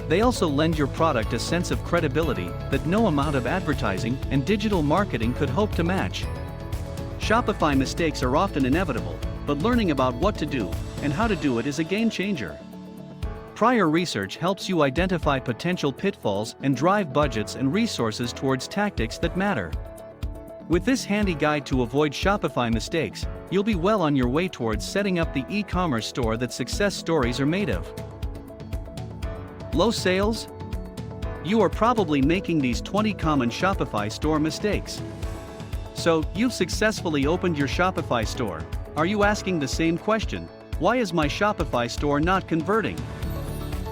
They also lend your product a sense of credibility that no amount of advertising and digital marketing could hope to match. Shopify mistakes are often inevitable, but learning about what to do and how to do it is a game changer. Prior research helps you identify potential pitfalls and drive budgets and resources towards tactics that matter. With this handy guide to avoid Shopify mistakes, you'll be well on your way towards setting up the e-commerce store that success stories are made of. Low sales? You are probably making these 20 common Shopify store mistakes. So, you've successfully opened your Shopify store. Are you asking the same question? Why is my Shopify store not converting?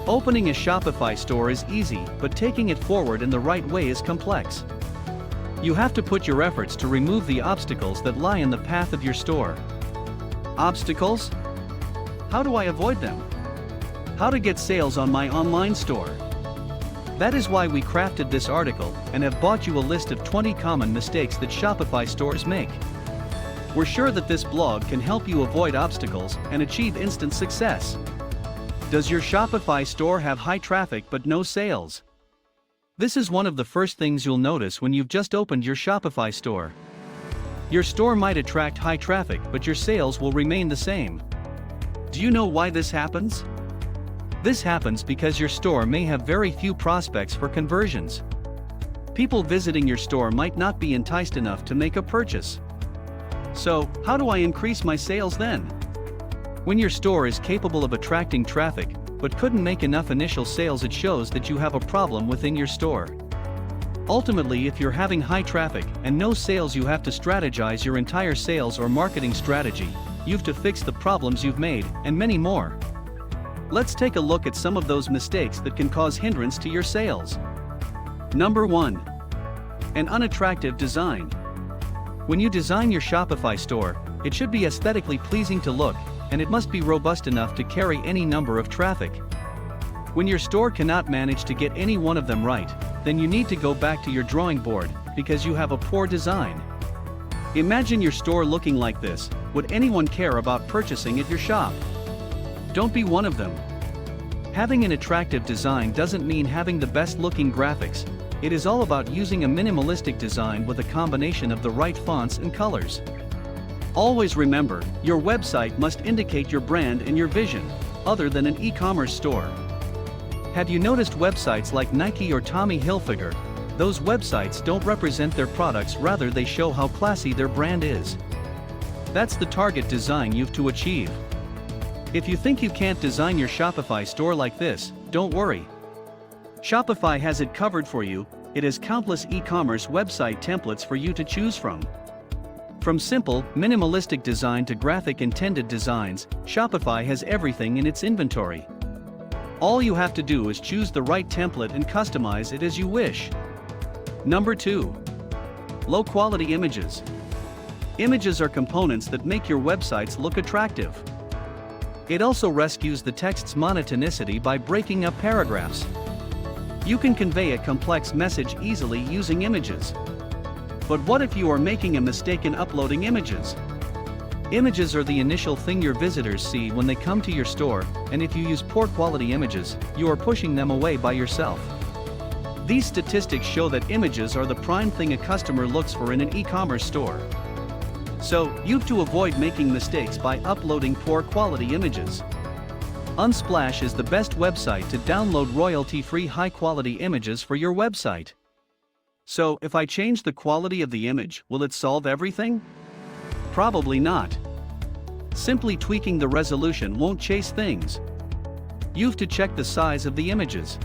Opening a Shopify store is easy, but taking it forward in the right way is complex. You have to put your efforts to remove the obstacles that lie in the path of your store. Obstacles? How do I avoid them? How to get sales on my online store? That is why we crafted this article and have bought you a list of 20 common mistakes that Shopify stores make. We're sure that this blog can help you avoid obstacles and achieve instant success. Does your Shopify store have high traffic but no sales? This is one of the first things you'll notice when you've just opened your Shopify store. Your store might attract high traffic, but your sales will remain the same. Do you know why this happens? This happens because your store may have very few prospects for conversions. People visiting your store might not be enticed enough to make a purchase. So, how do I increase my sales then? When your store is capable of attracting traffic, but couldn't make enough initial sales, it shows that you have a problem within your store. Ultimately, if you're having high traffic and no sales, you have to strategize your entire sales or marketing strategy. You've to fix the problems you've made, and many more. Let's take a look at some of those mistakes that can cause hindrance to your sales. Number 1. An unattractive design. When you design your Shopify store, it should be aesthetically pleasing to look, and it must be robust enough to carry any number of traffic. When your store cannot manage to get any one of them right, then you need to go back to your drawing board, because you have a poor design. Imagine your store looking like this. Would anyone care about purchasing at your shop? Don't be one of them. Having an attractive design doesn't mean having the best looking graphics. It is all about using a minimalistic design with a combination of the right fonts and colors. Always remember, your website must indicate your brand and your vision, other than an e-commerce store. Have you noticed websites like Nike or Tommy Hilfiger? Those websites don't represent their products, rather they show how classy their brand is. That's the target design you've to achieve. If you think you can't design your Shopify store like this, don't worry. Shopify has it covered for you. It has countless e-commerce website templates for you to choose from. From simple, minimalistic design to graphic intended designs, Shopify has everything in its inventory. All you have to do is choose the right template and customize it as you wish. Number 2. Low quality images. Images are components that make your websites look attractive. It also rescues the text's monotonicity by breaking up paragraphs. You can convey a complex message easily using images. But what if you are making a mistake in uploading images? Images are the initial thing your visitors see when they come to your store, and if you use poor quality images, you are pushing them away by yourself. These statistics show that images are the prime thing a customer looks for in an e-commerce store. So, you've to avoid making mistakes by uploading poor quality images. Unsplash is the best website to download royalty-free high-quality images for your website. So, if I change the quality of the image, will it solve everything? Probably not. Simply tweaking the resolution won't chase things. You've to check the size of the images.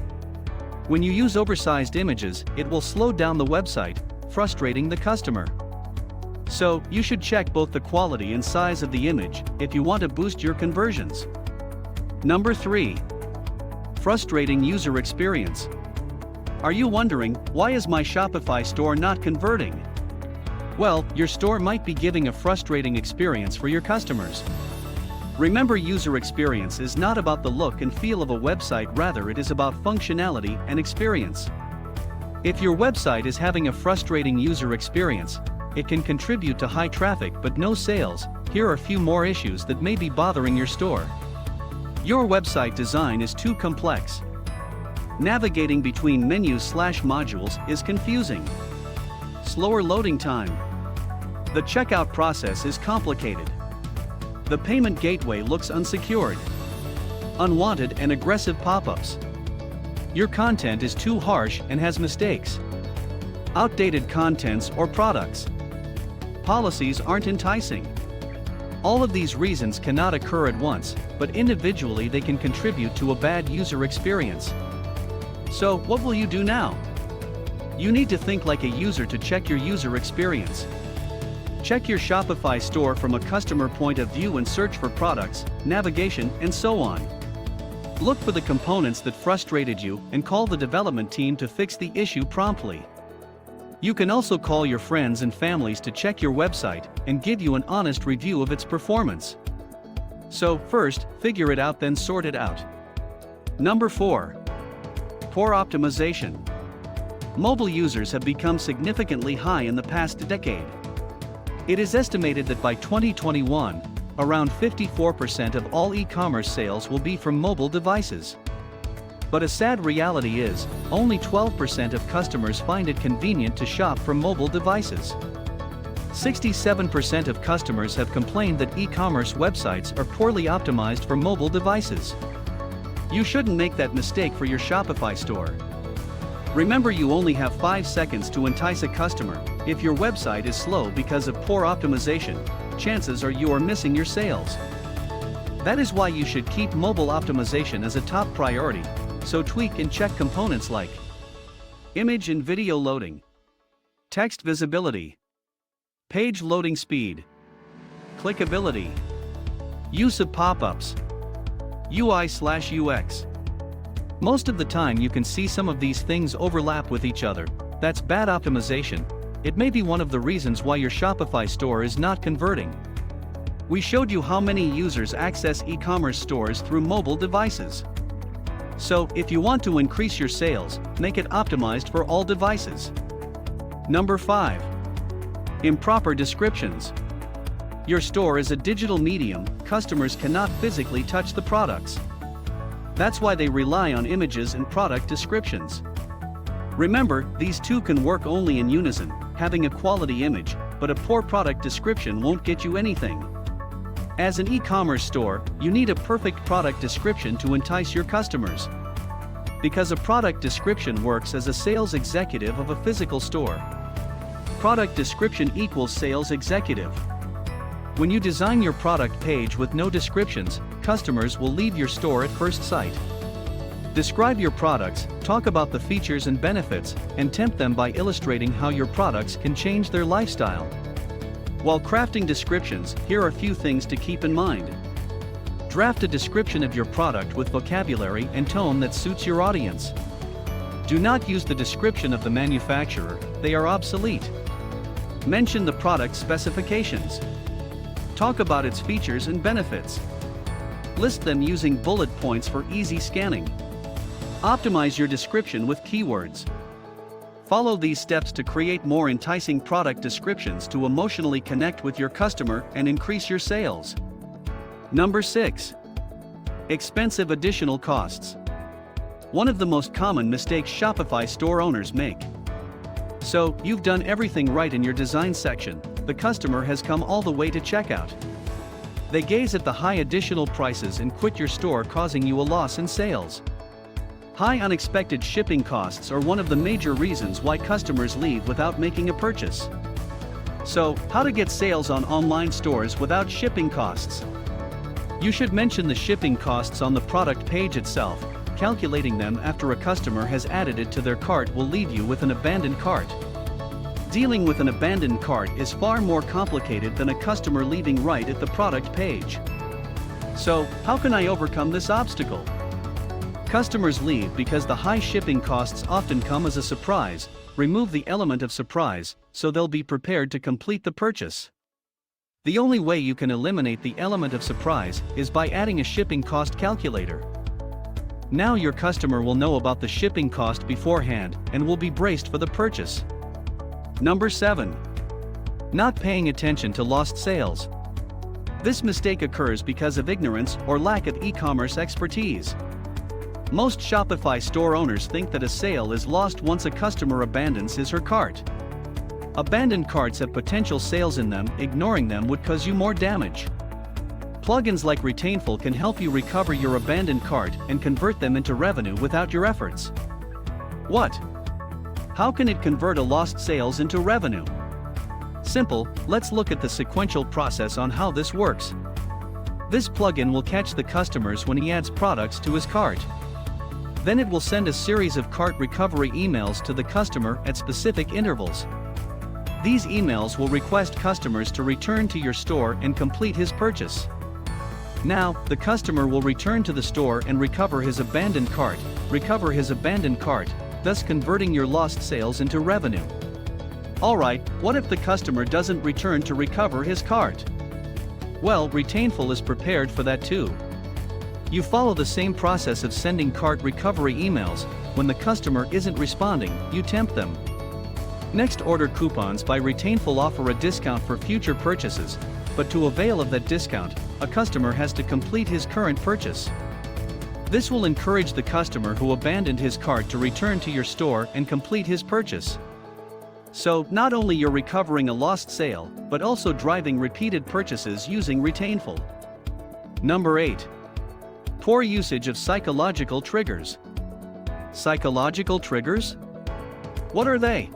When you use oversized images, it will slow down the website, frustrating the customer. So, you should check both the quality and size of the image if you want to boost your conversions. Number 3. Frustrating user experience. Are you wondering, why is my Shopify store not converting? Well, your store might be giving a frustrating experience for your customers. Remember, user experience is not about the look and feel of a website, rather it is about functionality and experience. If your website is having a frustrating user experience, it can contribute to high traffic but no sales. Here are a few more issues that may be bothering your store. Your website design is too complex. Navigating between menus/modules is confusing. Slower loading time. The checkout process is complicated. The payment gateway looks unsecured. Unwanted and aggressive pop-ups. Your content is too harsh and has mistakes. Outdated contents or products. Policies aren't enticing. All of these reasons cannot occur at once, but individually they can contribute to a bad user experience. So, what will you do now? You need to think like a user to check your user experience. Check your Shopify store from a customer point of view and search for products, navigation, and so on. Look for the components that frustrated you and call the development team to fix the issue promptly. You can also call your friends and families to check your website and give you an honest review of its performance. So, first, figure it out, then sort it out. Number 4. Poor optimization. Mobile users have become significantly high in the past decade. It is estimated that by 2021, around 54% of all e-commerce sales will be from mobile devices. But a sad reality is, only 12% of customers find it convenient to shop from mobile devices. 67% of customers have complained that e-commerce websites are poorly optimized for mobile devices. You shouldn't make that mistake for your Shopify store. Remember, you only have 5 seconds to entice a customer. If your website is slow because of poor optimization, chances are you are missing your sales. That is why you should keep mobile optimization as a top priority, so tweak and check components like image and video loading, text visibility, page loading speed, clickability, use of pop-ups, UI/UX. Most of the time you can see some of these things overlap with each other. That's bad optimization. It may be one of the reasons why your Shopify store is not converting. We showed you how many users access e-commerce stores through mobile devices. So, if you want to increase your sales, make it optimized for all devices. Number 5. Improper descriptions. Your store is a digital medium, customers cannot physically touch the products. That's why they rely on images and product descriptions. Remember, these two can work only in unison. Having a quality image, but a poor product description won't get you anything. As an e-commerce store, you need a perfect product description to entice your customers. Because a product description works as a sales executive of a physical store. Product description equals sales executive. When you design your product page with no descriptions, customers will leave your store at first sight. Describe your products, talk about the features and benefits, and tempt them by illustrating how your products can change their lifestyle. While crafting descriptions, here are a few things to keep in mind. Draft a description of your product with vocabulary and tone that suits your audience. Do not use the description of the manufacturer, they are obsolete. Mention the product specifications. Talk about its features and benefits. List them using bullet points for easy scanning. Optimize your description with keywords. Follow these steps to create more enticing product descriptions to emotionally connect with your customer and increase your sales. Number 6. Expensive additional costs. One of the most common mistakes Shopify store owners make. So, you've done everything right in your design section, the customer has come all the way to checkout. They gaze at the high additional prices and quit your store, causing you a loss in sales. High unexpected shipping costs are one of the major reasons why customers leave without making a purchase. So, how to get sales on online stores without shipping costs? You should mention the shipping costs on the product page itself. Calculating them after a customer has added it to their cart will leave you with an abandoned cart. Dealing with an abandoned cart is far more complicated than a customer leaving right at the product page. So, how can I overcome this obstacle? Customers leave because the high shipping costs often come as a surprise. Remove the element of surprise, so they'll be prepared to complete the purchase. The only way you can eliminate the element of surprise is by adding a shipping cost calculator. Now your customer will know about the shipping cost beforehand and will be braced for the purchase. Number 7. Not paying attention to lost sales. This mistake occurs because of ignorance or lack of e-commerce expertise. Most Shopify store owners think that a sale is lost once a customer abandons his or her cart. Abandoned carts have potential sales in them, ignoring them would cause you more damage. Plugins like Retainful can help you recover your abandoned cart and convert them into revenue without your efforts. What? How can it convert a lost sales into revenue? Simple, let's look at the sequential process on how this works. This plugin will catch the customers when he adds products to his cart. Then it will send a series of cart recovery emails to the customer at specific intervals. These emails will request customers to return to your store and complete his purchase. Now, the customer will return to the store and recover his abandoned cart, thus converting your lost sales into revenue. Alright, what if the customer doesn't return to recover his cart? Well, Retainful is prepared for that too. You follow the same process of sending cart recovery emails. When the customer isn't responding, you tempt them. Next, order coupons by Retainful offer a discount for future purchases, but to avail of that discount, a customer has to complete his current purchase. This will encourage the customer who abandoned his cart to return to your store and complete his purchase. So, not only you're recovering a lost sale, but also driving repeated purchases using Retainful. Number 8. Poor usage of psychological triggers. Psychological triggers? What are they?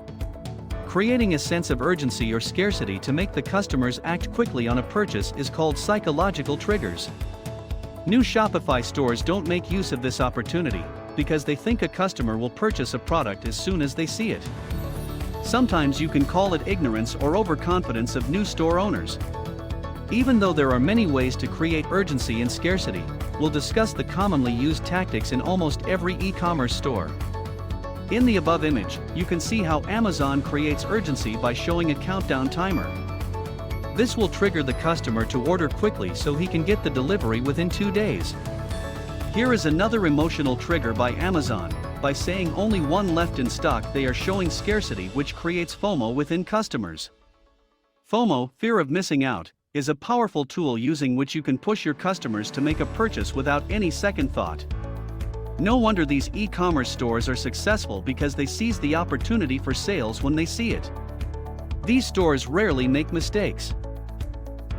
Creating a sense of urgency or scarcity to make the customers act quickly on a purchase is called psychological triggers. New Shopify stores don't make use of this opportunity because they think a customer will purchase a product as soon as they see it. Sometimes you can call it ignorance or overconfidence of new store owners. Even though there are many ways to create urgency and scarcity, we'll discuss the commonly used tactics in almost every e-commerce store. In the above image, you can see how Amazon creates urgency by showing a countdown timer. This will trigger the customer to order quickly so he can get the delivery within 2 days. Here is another emotional trigger by Amazon. By saying only one left in stock, they are showing scarcity, which creates FOMO within customers. FOMO, fear of missing out, is a powerful tool using which you can push your customers to make a purchase without any second thought. No wonder these e-commerce stores are successful, because they seize the opportunity for sales when they see it. These stores rarely make mistakes.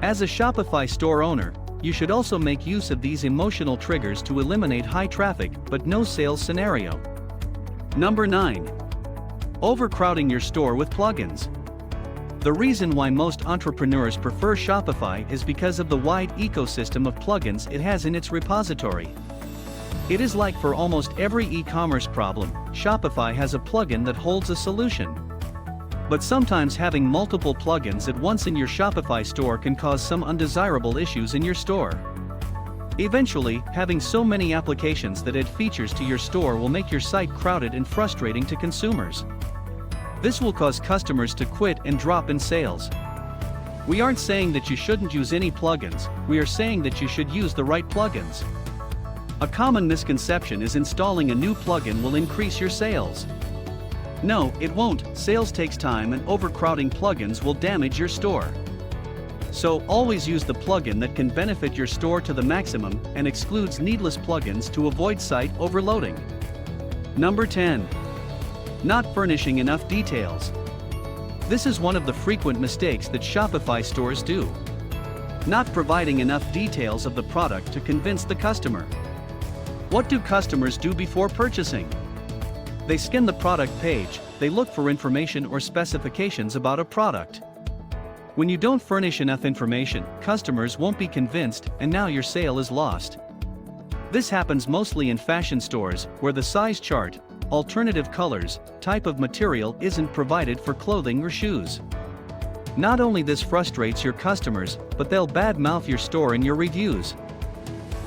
As a Shopify store owner, you should also make use of these emotional triggers to eliminate high traffic but no sales scenario. Number 9. Overcrowding your store with plugins. The reason why most entrepreneurs prefer Shopify is because of the wide ecosystem of plugins it has in its repository. It is like for almost every e-commerce problem, Shopify has a plugin that holds a solution. But sometimes having multiple plugins at once in your Shopify store can cause some undesirable issues in your store. Eventually, having so many applications that add features to your store will make your site crowded and frustrating to consumers. This will cause customers to quit and drop in sales. We aren't saying that you shouldn't use any plugins, we are saying that you should use the right plugins. A common misconception is installing a new plugin will increase your sales. No, it won't. Sales takes time, and overcrowding plugins will damage your store. So, always use the plugin that can benefit your store to the maximum and excludes needless plugins to avoid site overloading. Number 10. Not furnishing enough details. This is one of the frequent mistakes that Shopify stores do. Not providing enough details of the product to convince the customer. What do customers do before purchasing? They scan the product page, they look for information or specifications about a product. When you don't furnish enough information, customers won't be convinced, and now your sale is lost. This happens mostly in fashion stores, where the size chart, alternative colors, type of material isn't provided for clothing or shoes. Not only this frustrates your customers, but they'll badmouth your store in your reviews.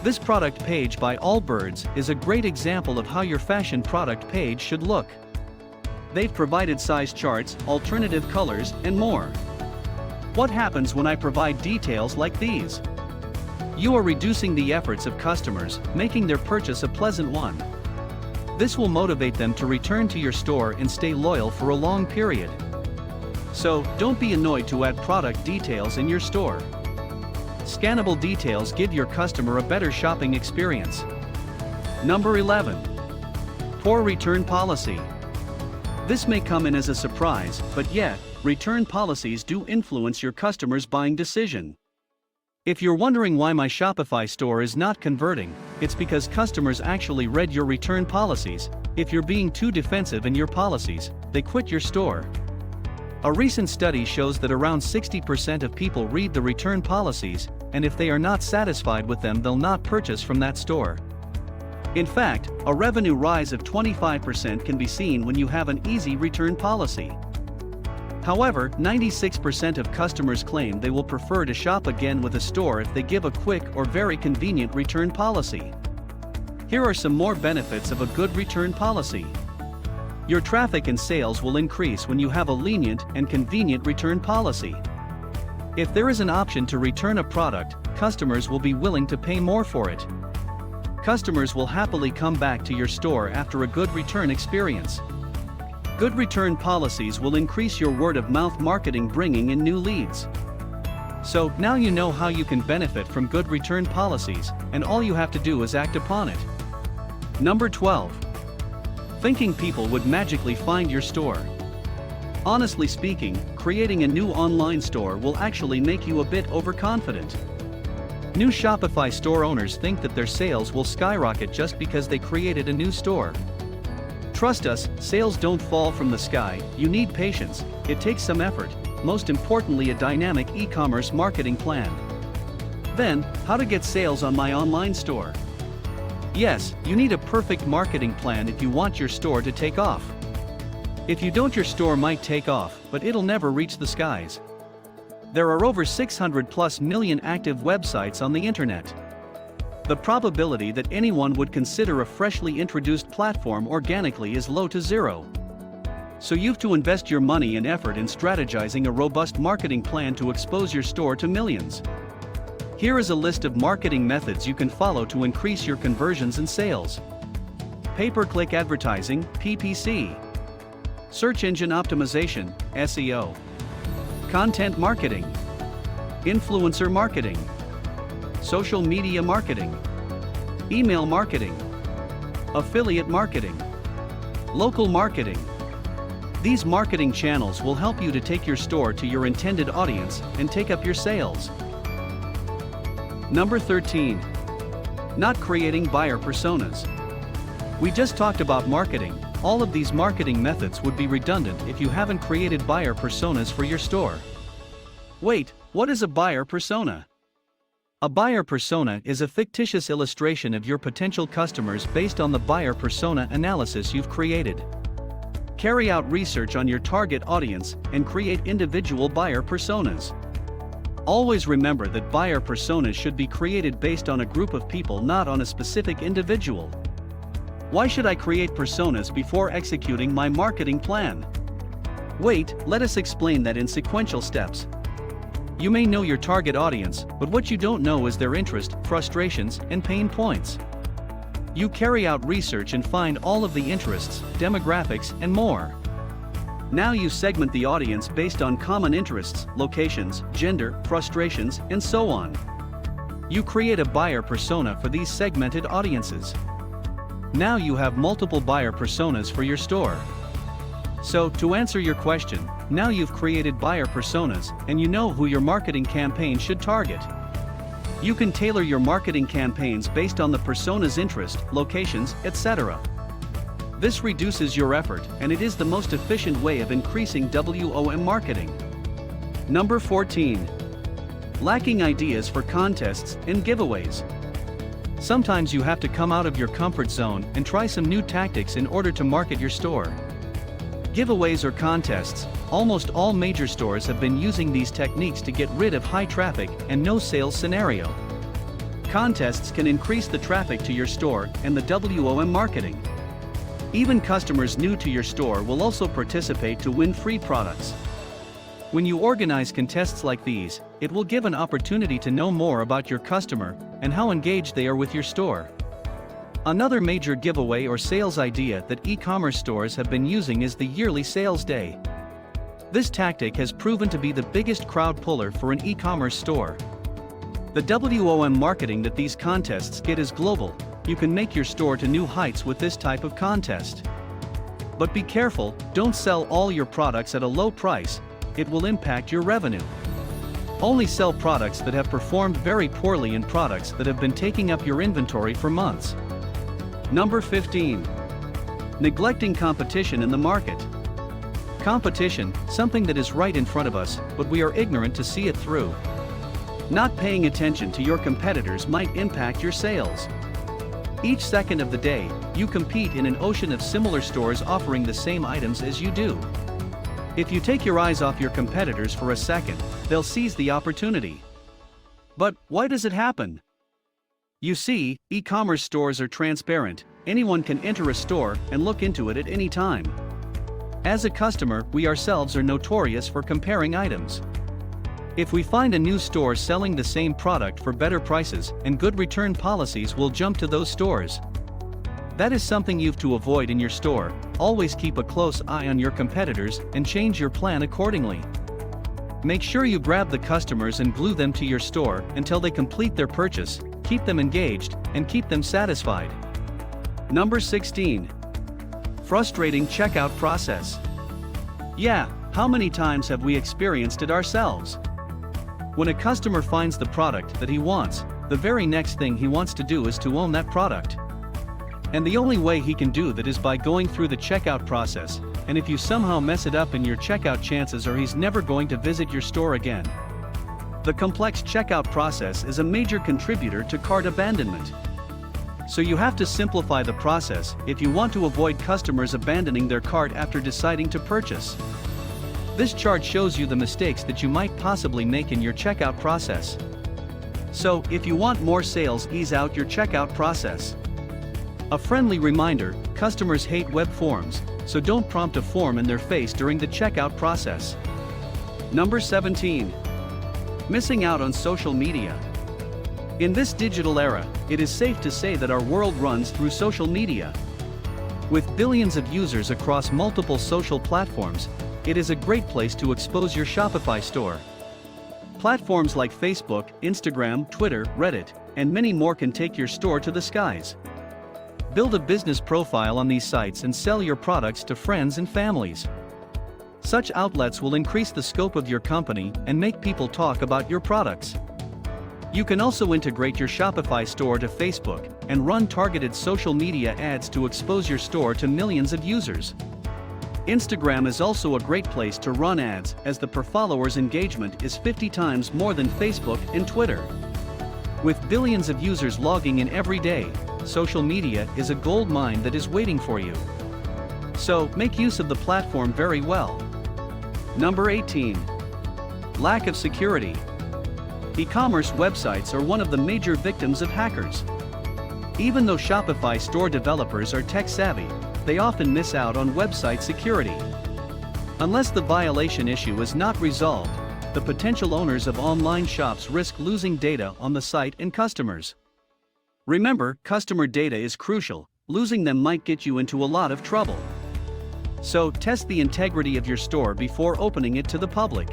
This product page by Allbirds is a great example of how your fashion product page should look. They've provided size charts, alternative colors, and more. What happens when I provide details like these? You are reducing the efforts of customers, making their purchase a pleasant one. This will motivate them to return to your store and stay loyal for a long period. So, don't be annoyed to add product details in your store. Scannable details give your customer a better shopping experience. Number 11. Poor return policy. This may come in as a surprise, but yet, return policies do influence your customer's buying decision. If you're wondering why my Shopify store is not converting, it's because customers actually read your return policies. If you're being too defensive in your policies, they quit your store. A recent study shows that around 60% of people read the return policies, and if they are not satisfied with them, they'll not purchase from that store. In fact, a revenue rise of 25% can be seen when you have an easy return policy. However, 96% of customers claim they will prefer to shop again with a store if they give a quick or very convenient return policy. Here are some more benefits of a good return policy. Your traffic and sales will increase when you have a lenient and convenient return policy. If there is an option to return a product, customers will be willing to pay more for it. Customers will happily come back to your store after a good return experience. Good return policies will increase your word-of-mouth marketing, bringing in new leads. So, now you know how you can benefit from good return policies, and all you have to do is act upon it. Number 12. Thinking people would magically find your store. Honestly speaking, creating a new online store will actually make you a bit overconfident. New Shopify store owners think that their sales will skyrocket just because they created a new store. Trust us, sales don't fall from the sky. You need patience, it takes some effort, most importantly a dynamic e-commerce marketing plan. Then, how to get sales on my online store? Yes, you need a perfect marketing plan if you want your store to take off. If you don't, your store might take off, but it'll never reach the skies. There are over 600+ million active websites on the internet. The probability that anyone would consider a freshly introduced platform organically is low to zero. So you've to invest your money and effort in strategizing a robust marketing plan to expose your store to millions. Here is a list of marketing methods you can follow to increase your conversions and sales. Pay-per-click advertising, PPC. Search engine optimization, SEO. Content marketing. Influencer marketing. Social media marketing. Email marketing. Affiliate marketing. Local marketing. These marketing channels will help you to take your store to your intended audience and take up your sales. Number 13. Not creating buyer personas. We just talked about marketing. All of these marketing methods would be redundant if you haven't created buyer personas for your store. Wait, what is a buyer persona? A buyer persona is a fictitious illustration of your potential customers based on the buyer persona analysis you've created. Carry out research on your target audience and create individual buyer personas. Always remember that buyer personas should be created based on a group of people, not on a specific individual. Why should I create personas before executing my marketing plan? Wait, let us explain that in sequential steps. You may know your target audience, but what you don't know is their interest, frustrations, and pain points. You carry out research and find all of the interests, demographics, and more. Now you segment the audience based on common interests, locations, gender, frustrations, and so on. You create a buyer persona for these segmented audiences. Now you have multiple buyer personas for your store. So, to answer your question, now you've created buyer personas, and you know who your marketing campaign should target. You can tailor your marketing campaigns based on the persona's interest, locations, etc. This reduces your effort, and it is the most efficient way of increasing WOM marketing. Number 14. Lacking ideas for contests and giveaways. Sometimes you have to come out of your comfort zone and try some new tactics in order to market your store. Giveaways or contests. Almost all major stores have been using these techniques to get rid of high traffic and no sales scenario. Contests can increase the traffic to your store and the WOM marketing. Even customers new to your store will also participate to win free products. When you organize contests like these, it will give an opportunity to know more about your customer and how engaged they are with your store. Another major giveaway or sales idea that e-commerce stores have been using is the yearly sales day. This tactic has proven to be the biggest crowd puller for an e-commerce store. The WOM marketing that these contests get is global. You can make your store to new heights with this type of contest. But be careful, don't sell all your products at a low price, it will impact your revenue. Only sell products that have performed very poorly and products that have been taking up your inventory for months. Number 15. Neglecting competition in the market. Competition, something that is right in front of us, but we are ignorant to see it through. Not paying attention to your competitors might impact your sales. Each second of the day, you compete in an ocean of similar stores offering the same items as you do. If you take your eyes off your competitors for a second, they'll seize the opportunity. But why does it happen? You see, e-commerce stores are transparent. Anyone can enter a store and look into it at any time. As a customer, we ourselves are notorious for comparing items. If we find a new store selling the same product for better prices and good return policies, we'll jump to those stores. That is something you've to avoid in your store. Always keep a close eye on your competitors and change your plan accordingly. Make sure you grab the customers and glue them to your store until they complete their purchase, keep them engaged, and keep them satisfied. Number 16. Frustrating checkout process. Yeah, how many times have we experienced it ourselves? When a customer finds the product that he wants, the very next thing he wants to do is to own that product. And the only way he can do that is by going through the checkout process, and if you somehow mess it up in your checkout, chances are he's never going to visit your store again. The complex checkout process is a major contributor to cart abandonment. So you have to simplify the process if you want to avoid customers abandoning their cart after deciding to purchase. This chart shows you the mistakes that you might possibly make in your checkout process. So, if you want more sales, ease out your checkout process. A friendly reminder, customers hate web forms, so don't prompt a form in their face during the checkout process. Number 17. Missing out on social media. In this digital era, it is safe to say that our world runs through social media. With billions of users across multiple social platforms, it is a great place to expose your Shopify store. Platforms like Facebook, Instagram, Twitter, Reddit, and many more can take your store to the skies. Build a business profile on these sites and sell your products to friends and families. Such outlets will increase the scope of your company and make people talk about your products. You can also integrate your Shopify store to Facebook and run targeted social media ads to expose your store to millions of users. Instagram is also a great place to run ads, as the per followers engagement is 50 times more than Facebook and Twitter. With billions of users logging in every day, social media is a gold mine that is waiting for you. So, make use of the platform very well. Number 18. Lack of security. E-commerce websites are one of the major victims of hackers. Even though Shopify store developers are tech-savvy, they often miss out on website security. Unless the violation issue is not resolved, the potential owners of online shops risk losing data on the site and customers. Remember, customer data is crucial. Losing them might get you into a lot of trouble. So, test the integrity of your store before opening it to the public.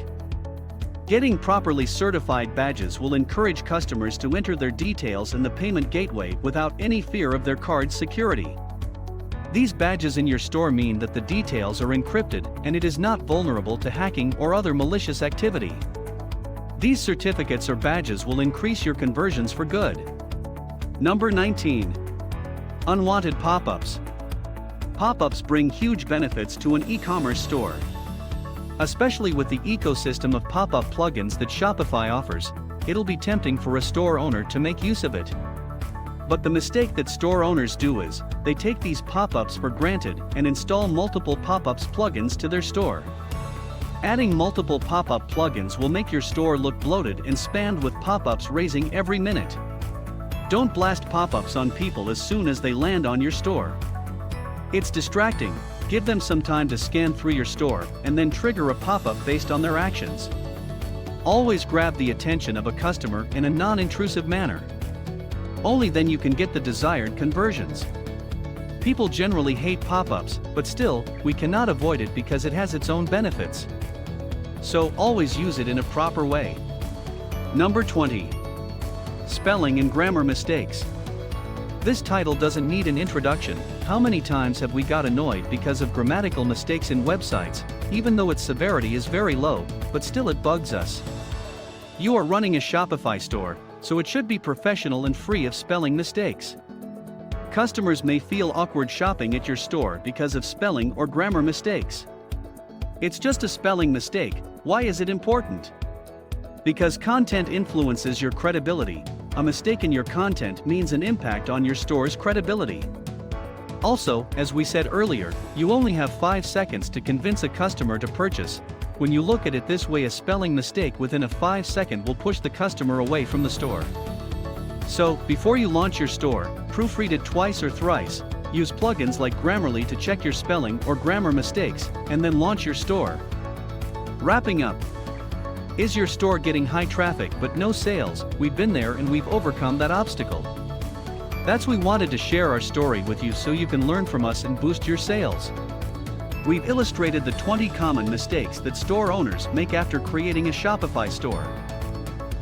Getting properly certified badges will encourage customers to enter their details in the payment gateway without any fear of their card's security. These badges in your store mean that the details are encrypted and it is not vulnerable to hacking or other malicious activity. These certificates or badges will increase your conversions for good. Number 19. Unwanted pop-ups. Pop-ups bring huge benefits to an e-commerce store. Especially with the ecosystem of pop-up plugins that Shopify offers, it'll be tempting for a store owner to make use of it. But the mistake that store owners do is, they take these pop-ups for granted and install multiple pop-ups plugins to their store. Adding multiple pop-up plugins will make your store look bloated and spammed with pop-ups raising every minute. Don't blast pop-ups on people as soon as they land on your store. It's distracting. Give them some time to scan through your store and then trigger a pop-up based on their actions. Always grab the attention of a customer in a non-intrusive manner. Only then you can get the desired conversions. People generally hate pop-ups, but still, we cannot avoid it because it has its own benefits. So, always use it in a proper way. Number 20. Spelling and grammar mistakes. This title doesn't need an introduction. How many times have we got annoyed because of grammatical mistakes in websites, even though its severity is very low, but still it bugs us? You are running a Shopify store, so it should be professional and free of spelling mistakes. Customers may feel awkward shopping at your store because of spelling or grammar mistakes. It's just a spelling mistake. Why is it important? Because content influences your credibility. A mistake in your content means an impact on your store's credibility. Also, as we said earlier, you only have 5 seconds to convince a customer to purchase. When you look at it this way, a spelling mistake within a 5-second will push the customer away from the store. So, before you launch your store, proofread it twice or thrice, use plugins like Grammarly to check your spelling or grammar mistakes, and then launch your store. Wrapping up. Is your store getting high traffic but no sales? We've been there and we've overcome that obstacle. That's why we wanted to share our story with you so you can learn from us and boost your sales. We've illustrated the 20 common mistakes that store owners make after creating a Shopify store.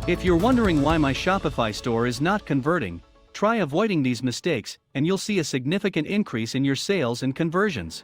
If you're wondering why my Shopify store is not converting, try avoiding these mistakes and you'll see a significant increase in your sales and conversions.